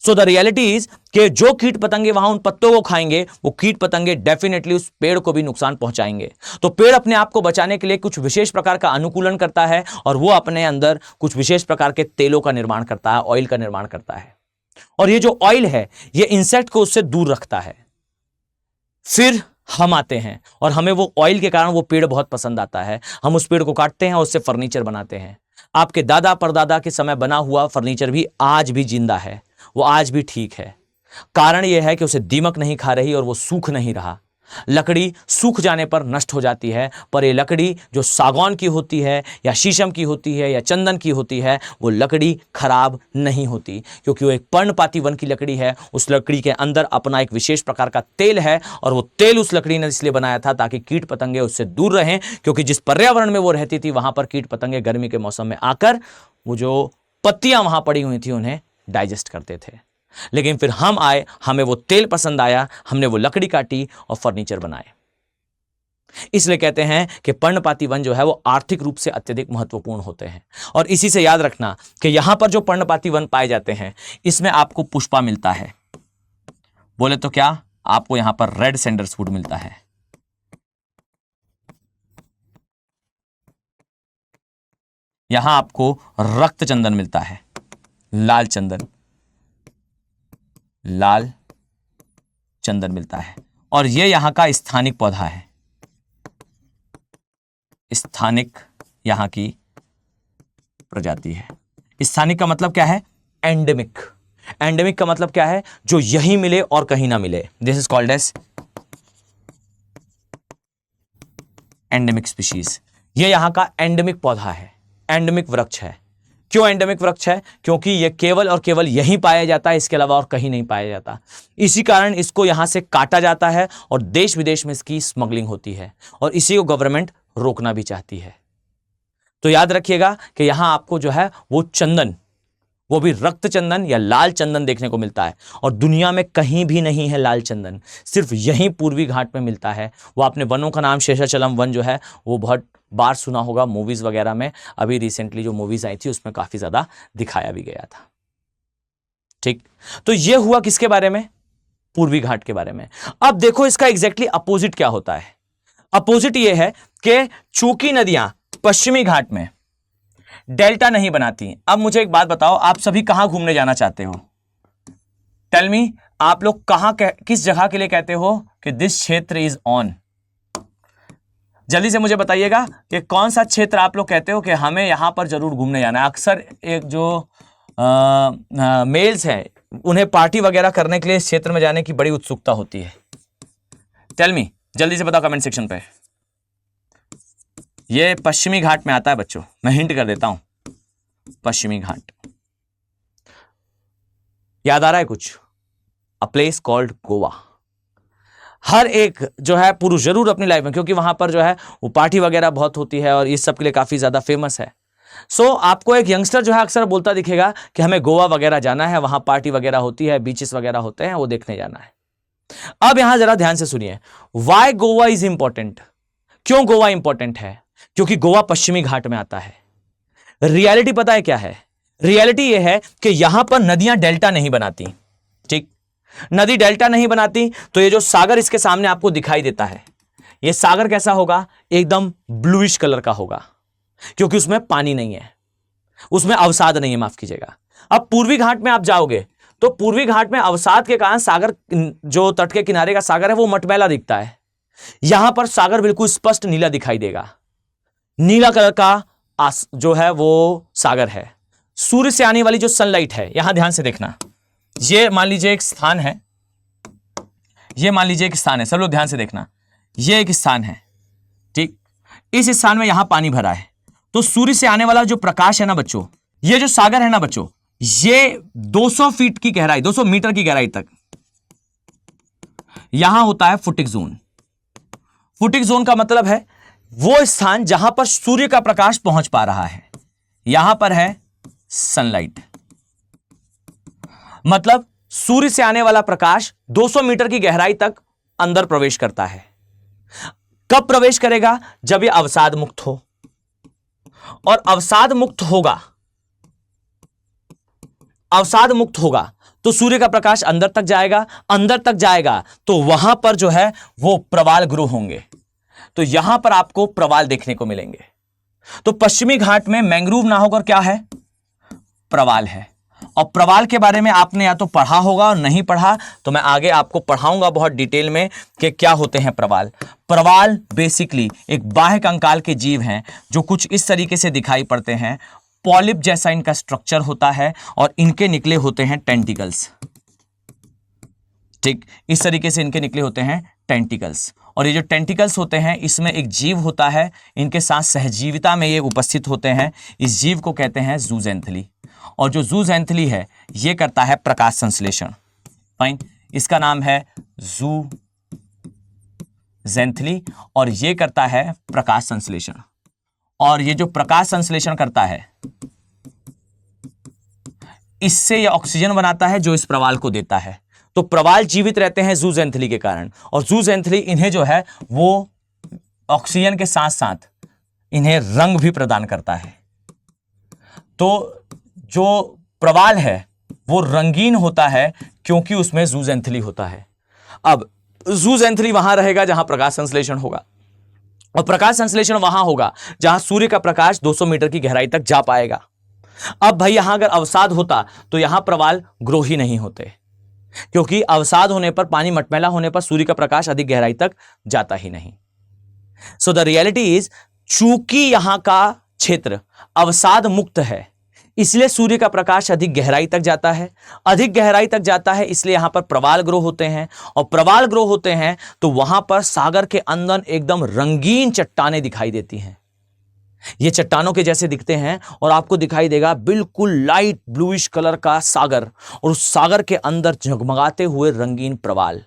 सो द रियलिटी इज कि जो कीट पतंगे वहां उन पत्तों को खाएंगे, वो कीट पतंगे डेफिनेटली उस पेड़ को भी नुकसान पहुंचाएंगे। तो पेड़ अपने आप को बचाने के लिए कुछ विशेष प्रकार का अनुकूलन करता है, और वो अपने अंदर कुछ विशेष प्रकार के तेलों का निर्माण करता है, ऑयल का निर्माण करता है। और ये जो ऑयल है, ये इंसेक्ट को उससे दूर रखता है। फिर हम आते हैं, और हमें वो ऑयल के कारण वो पेड़ बहुत पसंद आता है। हम उस पेड़ को काटते हैं और उससे फर्नीचर बनाते हैं। आपके दादा परदादा के समय बना हुआ फर्नीचर भी आज भी जिंदा है, वो आज भी ठीक है। कारण यह है कि उसे दीमक नहीं खा रही और वो सूख नहीं रहा। लकड़ी सूख जाने पर नष्ट हो जाती है, पर ये लकड़ी जो सागौन की होती है या शीशम की होती है या चंदन की होती है, वो लकड़ी खराब नहीं होती, क्योंकि वो एक पर्णपाती वन की लकड़ी है। उस लकड़ी के अंदर अपना एक विशेष प्रकार का तेल है, और वो तेल उस लकड़ी ने इसलिए बनाया था ताकि कीट पतंगे उससे दूर रहें, क्योंकि जिस पर्यावरण में वो रहती थी वहां पर कीट पतंगे गर्मी के मौसम में आकर वो जो पत्तियां वहां पड़ी हुई थी उन्हें डाइजेस्ट करते थे। लेकिन फिर हम आए, हमें वो तेल पसंद आया, हमने वो लकड़ी काटी और फर्नीचर बनाए। इसलिए कहते हैं कि पर्णपाती वन जो है वो आर्थिक रूप से अत्यधिक महत्वपूर्ण होते हैं। और इसी से याद रखना कि यहां पर जो पर्णपाती वन पाए जाते हैं, इसमें आपको पुष्पा मिलता है। बोले तो क्या? आपको यहां पर रेड सैंडल्सवुड मिलता है। यहां आपको रक्त चंदन मिलता है, लाल चंदन, लाल चंदन मिलता है। और यह यहां का स्थानिक पौधा है, स्थानिक यहां की प्रजाति है। स्थानिक का मतलब क्या है? एंडेमिक। एंडेमिक का मतलब क्या है? जो यहीं मिले और कहीं ना मिले। This is called as endemic species. ये यहां का एंडेमिक पौधा है, एंडेमिक वृक्ष है। क्यों एंडेमिक वृक्ष है? क्योंकि यह केवल और केवल यहीं पाया जाता है, इसके अलावा और कहीं नहीं पाया जाता। इसी कारण इसको यहां से काटा जाता है और देश विदेश में इसकी स्मगलिंग होती है और इसी को गवर्नमेंट रोकना भी चाहती है। तो याद रखिएगा कि यहां आपको जो है वो चंदन, वो भी रक्त चंदन या लाल चंदन देखने को मिलता है। और दुनिया में कहीं भी नहीं है लाल चंदन, सिर्फ यहीं पूर्वी घाट में मिलता है। वो आपने वनों का नाम शेषाचलम वन जो है वो बहुत बार सुना होगा मूवीज वगैरह में। अभी रिसेंटली जो मूवीज आई थी उसमें काफी ज्यादा दिखाया भी गया था। ठीक, तो ये हुआ किसके बारे में? पूर्वी घाट के बारे में। अब देखो इसका एग्जैक्टली अपोजिट क्या होता है। अपोजिट ये है कि चूंकि नदियां पश्चिमी घाट में डेल्टा नहीं बनाती। अब मुझे एक बात बताओ, आप सभी कहां घूमने जाना चाहते हो? टेल मी, आप लोग कहां किस जगह के लिए कहते हो कि दिस क्षेत्र इज ऑन? जल्दी से मुझे बताइएगा कि कौन सा क्षेत्र आप लोग कहते हो कि हमें यहां पर जरूर घूमने जाना है। अक्सर एक जो मेल्स हैं उन्हें पार्टी वगैरह करने के लिए इस क्षेत्र में जाने की बड़ी उत्सुकता होती है। टेल मी, जल्दी से बताओ कमेंट सेक्शन पे। ये पश्चिमी घाट में आता है बच्चों, मैं हिंट कर देता हूं, पश्चिमी घाट। याद आ रहा है कुछ? A place called Goa. हर एक जो है पुरुष जरूर अपनी लाइफ में, क्योंकि वहां पर जो है वो पार्टी वगैरह बहुत होती है और इस सब के लिए काफी ज्यादा फेमस है। सो आपको एक यंगस्टर जो है अक्सर बोलता दिखेगा कि हमें गोवा वगैरह जाना है, वहां पार्टी वगैरह होती है, बीचेस वगैरह होते हैं, वो देखने जाना है। अब यहां जरा ध्यान से सुनिए, वाई गोवा इज इंपॉर्टेंट। क्यों गोवा इंपॉर्टेंट है? क्योंकि गोवा पश्चिमी घाट में आता है। रियलिटी पता है क्या है? रियलिटी यह है कि यहां पर नदियां डेल्टा नहीं बनाती। ठीक, नदी डेल्टा नहीं बनाती तो ये जो सागर इसके सामने आपको दिखाई देता है, ये सागर कैसा होगा? एकदम ब्लूइश कलर का होगा, क्योंकि उसमें पानी नहीं है, उसमें अवसाद नहीं है, माफ कीजिएगा। अब पूर्वी घाट में आप जाओगे तो पूर्वी घाट में अवसाद के कारण सागर, जो तट के किनारे का सागर है वो मटमैला दिखता है। यहां पर सागर बिल्कुल स्पष्ट नीला दिखाई देगा, नीला कलर का जो है वो सागर है। सूर्य से आने वाली जो सनलाइट है, यहां ध्यान से देखना, ये मान लीजिए एक स्थान है, ये मान लीजिए एक स्थान है, सब लोग ध्यान से देखना, ये एक स्थान है। ठीक, इस स्थान में यहां पानी भरा है, तो सूर्य से आने वाला जो प्रकाश है ना बच्चों, ये जो सागर है ना बच्चों, ये 200 फीट की गहराई, 200 मीटर की गहराई तक यहां होता है फुटिक जोन। फुटिक जोन का मतलब है वो स्थान जहां पर सूर्य का प्रकाश पहुंच पा रहा है। यहां पर है सनलाइट, मतलब सूर्य से आने वाला प्रकाश 200 मीटर की गहराई तक अंदर प्रवेश करता है। कब प्रवेश करेगा? जब यह अवसाद मुक्त हो, और अवसाद मुक्त होगा, अवसाद मुक्त होगा तो सूर्य का प्रकाश अंदर तक जाएगा, अंदर तक जाएगा तो वहां पर जो है वो प्रवाल ग्रो होंगे, तो यहां पर आपको प्रवाल देखने को मिलेंगे। तो पश्चिमी घाट में मैंग्रोव ना होकर क्या है? प्रवाल है। और प्रवाल के बारे में आपने या तो पढ़ा होगा और नहीं पढ़ा तो मैं आगे आपको पढ़ाऊंगा बहुत डिटेल में कि क्या होते हैं प्रवाल। प्रवाल बेसिकली एक बाह्य कंकाल के जीव हैं जो कुछ इस तरीके से दिखाई पड़ते हैं, पॉलिप जैसा इनका स्ट्रक्चर होता है और इनके निकले होते हैं टेंटिकल्स। ठीक, इस तरीके से इनके निकले होते हैं टेंटिकल्स, और ये जो टेंटिकल्स होते हैं इसमें एक जीव होता है, इनके साथ सहजीविता में ये उपस्थित होते हैं। इस जीव को कहते हैं जूजेंथली, और जो जूजेंथली है ये करता है प्रकाश संश्लेषण। फाइन, इसका नाम है जूजेंथली और ये करता है प्रकाश संश्लेषण। और ये जो प्रकाश संश्लेषण करता है इससे ये ऑक्सीजन बनाता है जो इस प्रवाल को देता है। तो प्रवाल जीवित रहते हैं जूजेंथली के कारण, और जूजेंथली इन्हें जो है वो ऑक्सीजन के साथ साथ इन्हें रंग भी प्रदान करता है। तो जो प्रवाल है वो रंगीन होता है क्योंकि उसमें जूजेंथली होता है। अब जूजेंथ्री वहां रहेगा जहां प्रकाश संश्लेषण होगा, और प्रकाश संश्लेषण वहां होगा जहां सूर्य का प्रकाश 200 मीटर की गहराई तक जा पाएगा। अब भाई यहां अगर अवसाद होता तो यहां प्रवाल ग्रो ही नहीं होते, क्योंकि अवसाद होने पर, पानी मटमैला होने पर सूर्य का प्रकाश अधिक गहराई तक जाता ही नहीं। सो द रियलिटी इज, चूंकि यहां का क्षेत्र अवसाद मुक्त है, इसलिए सूर्य का प्रकाश अधिक गहराई तक जाता है। अधिक गहराई तक जाता है इसलिए यहां पर प्रवाल ग्रो होते हैं, और प्रवाल ग्रो होते हैं तो वहां पर सागर के अंदर एकदम रंगीन चट्टानें दिखाई देती हैं। ये चट्टानों के जैसे दिखते हैं, और आपको दिखाई देगा बिल्कुल लाइट ब्लूइश कलर का सागर, और उस सागर के अंदर झगमगाते हुए रंगीन प्रवाल।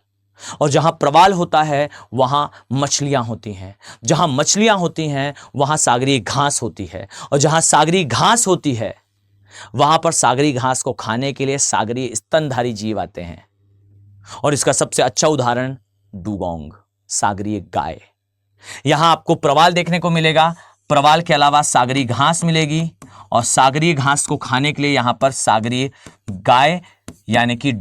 और जहां प्रवाल होता है वहां मछलियां होती हैं, जहां मछलियां होती हैं वहां सागरीय घास होती है, और जहां सागरीय घास होती है वहां पर सागरीय घास को खाने के लिए सागरीय स्तनधारी जीव आते हैं। और इसका सबसे अच्छा उदाहरण डुगोंग, सागरीय गाय। यहां आपको प्रवाल देखने को मिलेगा, प्रवाल के अलावा सागरीय घास मिलेगी, और सागरीय घास को खाने के लिए यहां पर सागरीय गाय यानी कि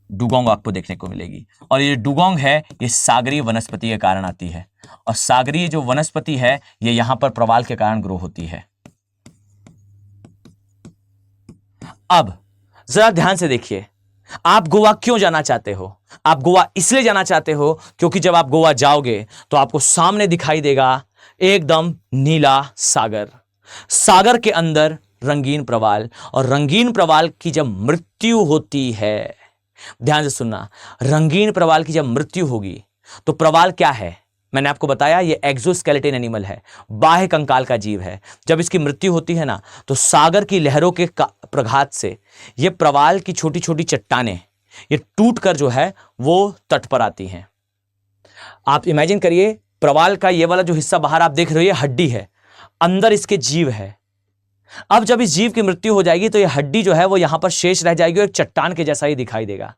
डुगोंग आपको देखने को मिलेगी। और ये डुगोंग है, ये सागरीय वनस्पति के कारण आती है, और सागरीय जो वनस्पति है ये यहां पर प्रवाल के कारण ग्रो होती है। अब जरा ध्यान से देखिए, आप गोवा क्यों जाना चाहते हो? आप गोवा इसलिए जाना चाहते हो क्योंकि जब आप गोवा जाओगे तो आपको सामने दिखाई देगा एकदम नीला सागर, सागर के अंदर रंगीन प्रवाल, और रंगीन प्रवाल की जब मृत्यु होती है, ध्यान से सुनना, रंगीन प्रवाल की जब मृत्यु होगी तो प्रवाल क्या है? मैंने आपको बताया ये एक्सोस्केलेटन एनिमल है, बाह्य कंकाल का जीव है। जब इसकी मृत्यु होती है ना तो सागर की लहरों के प्रघात से ये प्रवाल की छोटी छोटी चट्टानें ये टूट कर जो है वो तट पर आती हैं। आप इमेजिन करिए, प्रवाल का ये वाला जो हिस्सा बाहर आप देख रहे हो ये हड्डी है, अंदर इसके जीव है। अब जब इस जीव की मृत्यु हो जाएगी तो ये हड्डी जो है वो यहां पर शेष रह जाएगी और एक चट्टान के जैसा ही दिखाई देगा।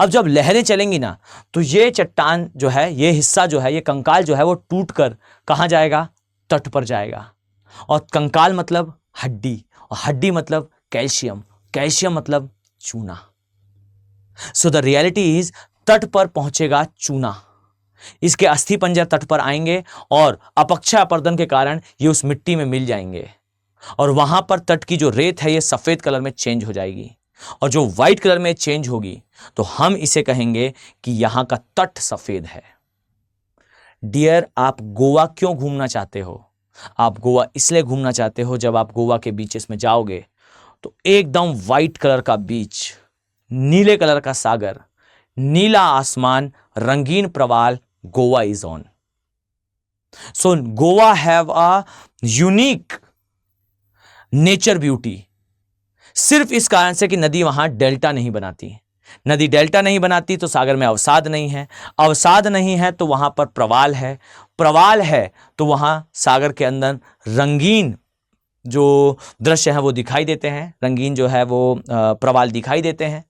अब जब लहरें चलेंगी ना तो ये चट्टान जो है, ये हिस्सा जो है, ये कंकाल जो है वो टूट कर कहां जाएगा? तट पर जाएगा। और कंकाल मतलब हड्डी, और हड्डी मतलब कैल्शियम, कैल्शियम मतलब चूना। सो द रियलिटी इज, तट पर पहुंचेगा चूना, इसके अस्थि पंजर तट पर आएंगे और अपक्षय अपर्दन के कारण ये उस मिट्टी में मिल जाएंगे, और वहां पर तट की जो रेत है ये सफेद कलर में चेंज हो जाएगी, और जो व्हाइट कलर में चेंज होगी तो हम इसे कहेंगे कि यहां का तट सफेद है। डियर, आप गोवा क्यों घूमना चाहते हो? आप गोवा इसलिए घूमना चाहते हो, जब आप गोवा के बीचेस में जाओगे तो एकदम व्हाइट कलर का बीच, नीले कलर का सागर, नीला आसमान, रंगीन प्रवाल, Goa is on. So Goa have a unique nature beauty, सिर्फ इस कारण से कि नदी वहां डेल्टा नहीं बनाती। नदी डेल्टा नहीं बनाती तो सागर में अवसाद नहीं है, अवसाद नहीं है तो वहां पर प्रवाल है, प्रवाल है तो वहां सागर के अंदर रंगीन जो दृश्य है वो दिखाई देते हैं, रंगीन जो है वो प्रवाल दिखाई देते हैं,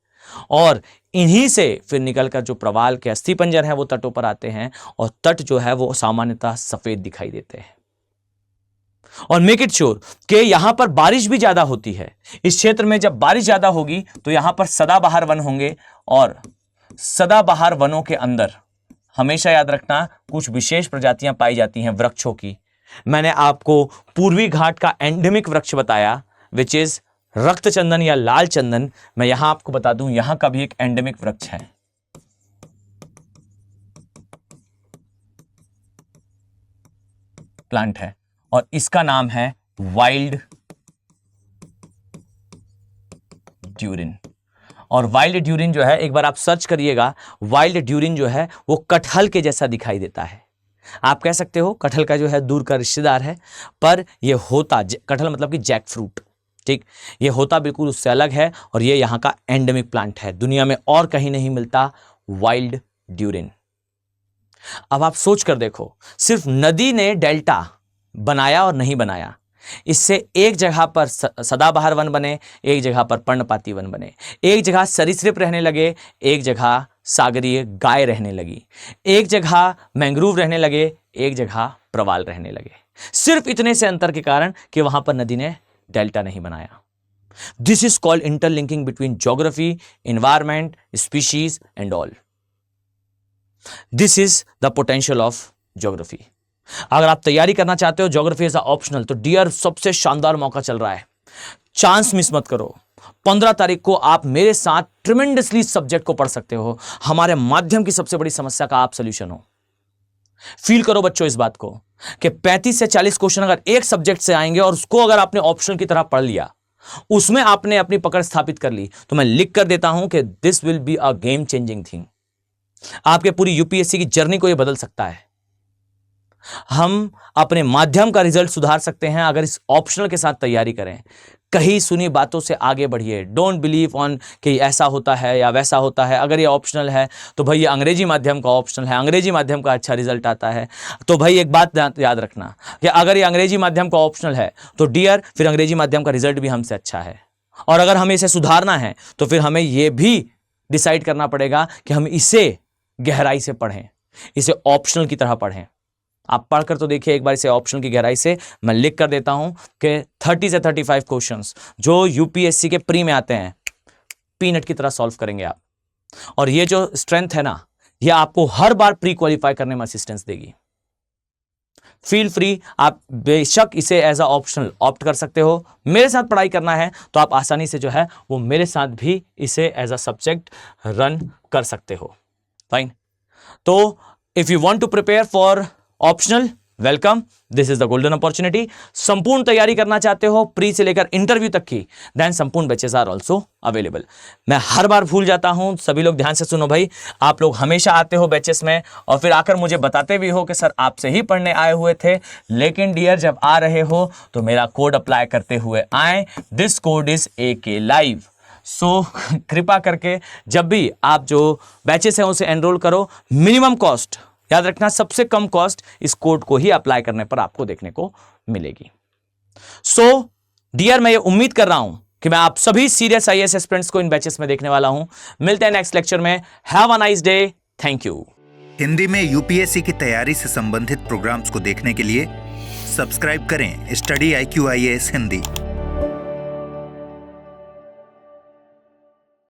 और इन्हीं से फिर निकलकर जो प्रवाल के अस्थिपंजर हैं वो तटों पर आते हैं, और तट जो है वो सामान्यतः सफेद दिखाई देते हैं। और मेक इट श्योर कि यहां पर बारिश भी ज्यादा होती है। इस क्षेत्र में जब बारिश ज्यादा होगी तो यहां पर सदाबहार वन होंगे, और सदाबहार वनों के अंदर हमेशा याद रखना कुछ विशेष प्रजातियां पाई जाती हैं वृक्षों की। मैंने आपको पूर्वी घाट का एंडेमिक वृक्ष बताया विच इज रक्त चंदन या लाल चंदन। मैं यहां आपको बता दूं, यहां का भी एक एंडेमिक वृक्ष है, प्लांट है, और इसका नाम है वाइल्ड ड्यूरिन। और वाइल्ड ड्यूरिन जो है, एक बार आप सर्च करिएगा, वाइल्ड ड्यूरिन जो है वो कटहल के जैसा दिखाई देता है। आप कह सकते हो कटहल का जो है दूर का रिश्तेदार है, पर ये होता, कटहल मतलब कि जैक फ्रूट, ठीक, ये होता बिल्कुल उससे अलग है, और ये यहाँ का एंडेमिक प्लांट है, दुनिया में और कहीं नहीं मिलता वाइल्ड ड्यूरिन। अब आप सोच कर देखो, सिर्फ नदी ने डेल्टा बनाया और नहीं बनाया, इससे एक जगह पर सदाबहार वन बने, एक जगह पर पर्णपाती वन बने, एक जगह सरीसृप रहने लगे, एक जगह सागरीय गाय रहने लगी, एक जगह मैंग्रोव रहने लगे, एक जगह प्रवाल रहने लगे, सिर्फ इतने से अंतर के कारण कि वहां पर नदी ने डेल्टा नहीं बनाया। This is called interlinking between geography, environment, species and all. This is the potential of geography. अगर आप तैयारी करना चाहते हो ज्योग्राफी एज अ ऑप्शनल, तो डियर सबसे शानदार मौका चल रहा है, चांस मिस मत करो. 15 तारीख को आप मेरे साथ ट्रिमेंडसली सब्जेक्ट को पढ़ सकते हो. हमारे माध्यम की सबसे बड़ी समस्या का आप सोल्यूशन हो. फील करो बच्चों इस बात को कि 35 से 40 क्वेश्चन अगर एक सब्जेक्ट से आएंगे और उसको अगर आपने ऑप्शनल की तरह पढ़ लिया, उसमें आपने अपनी पकड़ स्थापित कर ली, तो मैं लिख कर देता हूं कि this will be a game changing thing. आपके पूरी यूपीएससी की जर्नी को यह बदल सकता है. हम अपने माध्यम का रिजल्ट सुधार सकते हैं अगर इस ऑप्शनल के साथ तैयारी करें. कहीं सुनी बातों से आगे बढ़िए. डोंट बिलीव ऑन कि ऐसा होता है या वैसा होता है. अगर ये ऑप्शनल है तो भाई ये अंग्रेजी माध्यम का ऑप्शनल है, अंग्रेजी माध्यम का अच्छा रिजल्ट आता है. तो भाई एक बात याद रखना कि अगर ये अंग्रेजी माध्यम का ऑप्शनल है तो डियर फिर अंग्रेजी माध्यम का रिजल्ट भी हमसे अच्छा है. और अगर हमें इसे सुधारना है तो फिर हमें यह भी डिसाइड करना पड़ेगा कि हम इसे गहराई से पढ़ें, इसे ऑप्शनल की तरह पढ़ें. आप पढ़कर तो देखिए एक बार इसे ऑप्शनल की गहराई से. मैं लिख कर देता हूं कि 30 से 35 क्वेश्चंस जो यूपीएससी के प्री में आते हैं, पीनट की तरह सॉल्व करेंगे आप. और ये जो स्ट्रेंथ है ना, ये आपको हर बार प्री क्वालिफाई करने में असिस्टेंस देगी. फील फ्री, आप बेशक इसे एज अ ऑप्शनल ऑप्ट कर सकते हो. मेरे साथ पढ़ाई करना है तो आप आसानी से जो है वो मेरे साथ भी इसे एज अ सब्जेक्ट रन कर सकते हो. फाइन. तो if you want to prepare for optional, welcome, this is the golden opportunity. संपूर्ण तैयारी करना चाहते हो प्री से लेकर इंटरव्यू तक की, देन संपूर्ण बैचेस आर ऑल्सो अवेलेबल. मैं हर बार भूल जाता हूं, सभी लोग ध्यान से सुनो भाई. आप लोग हमेशा आते हो बैचेस में और फिर आकर मुझे बताते भी हो कि सर आपसे ही पढ़ने आए हुए थे, लेकिन डियर जब आ रहे हो तो मेरा कोड अप्लाई करते हुए आए. This code is AK live. So कृपा करके जब भी आप जो बैचेस हैं उसे एनरोल करो, मिनिमम कॉस्ट याद रखना, सबसे कम कॉस्ट इस कोड को ही अप्लाई करने पर आपको देखने को मिलेगी. सो डियर, मैं ये उम्मीद कर रहा हूं कि मैं आप सभी सीरियस IAS एस्पिरेंट्स को इन बैचेस में देखने वाला हूं. मिलते हैं नेक्स्ट लेक्चर में. Have a nice day. Thank you. Hindi में यूपीएससी की तैयारी से संबंधित प्रोग्राम्स को देखने के लिए सब्सक्राइब करें स्टडी IQ IAS हिंदी.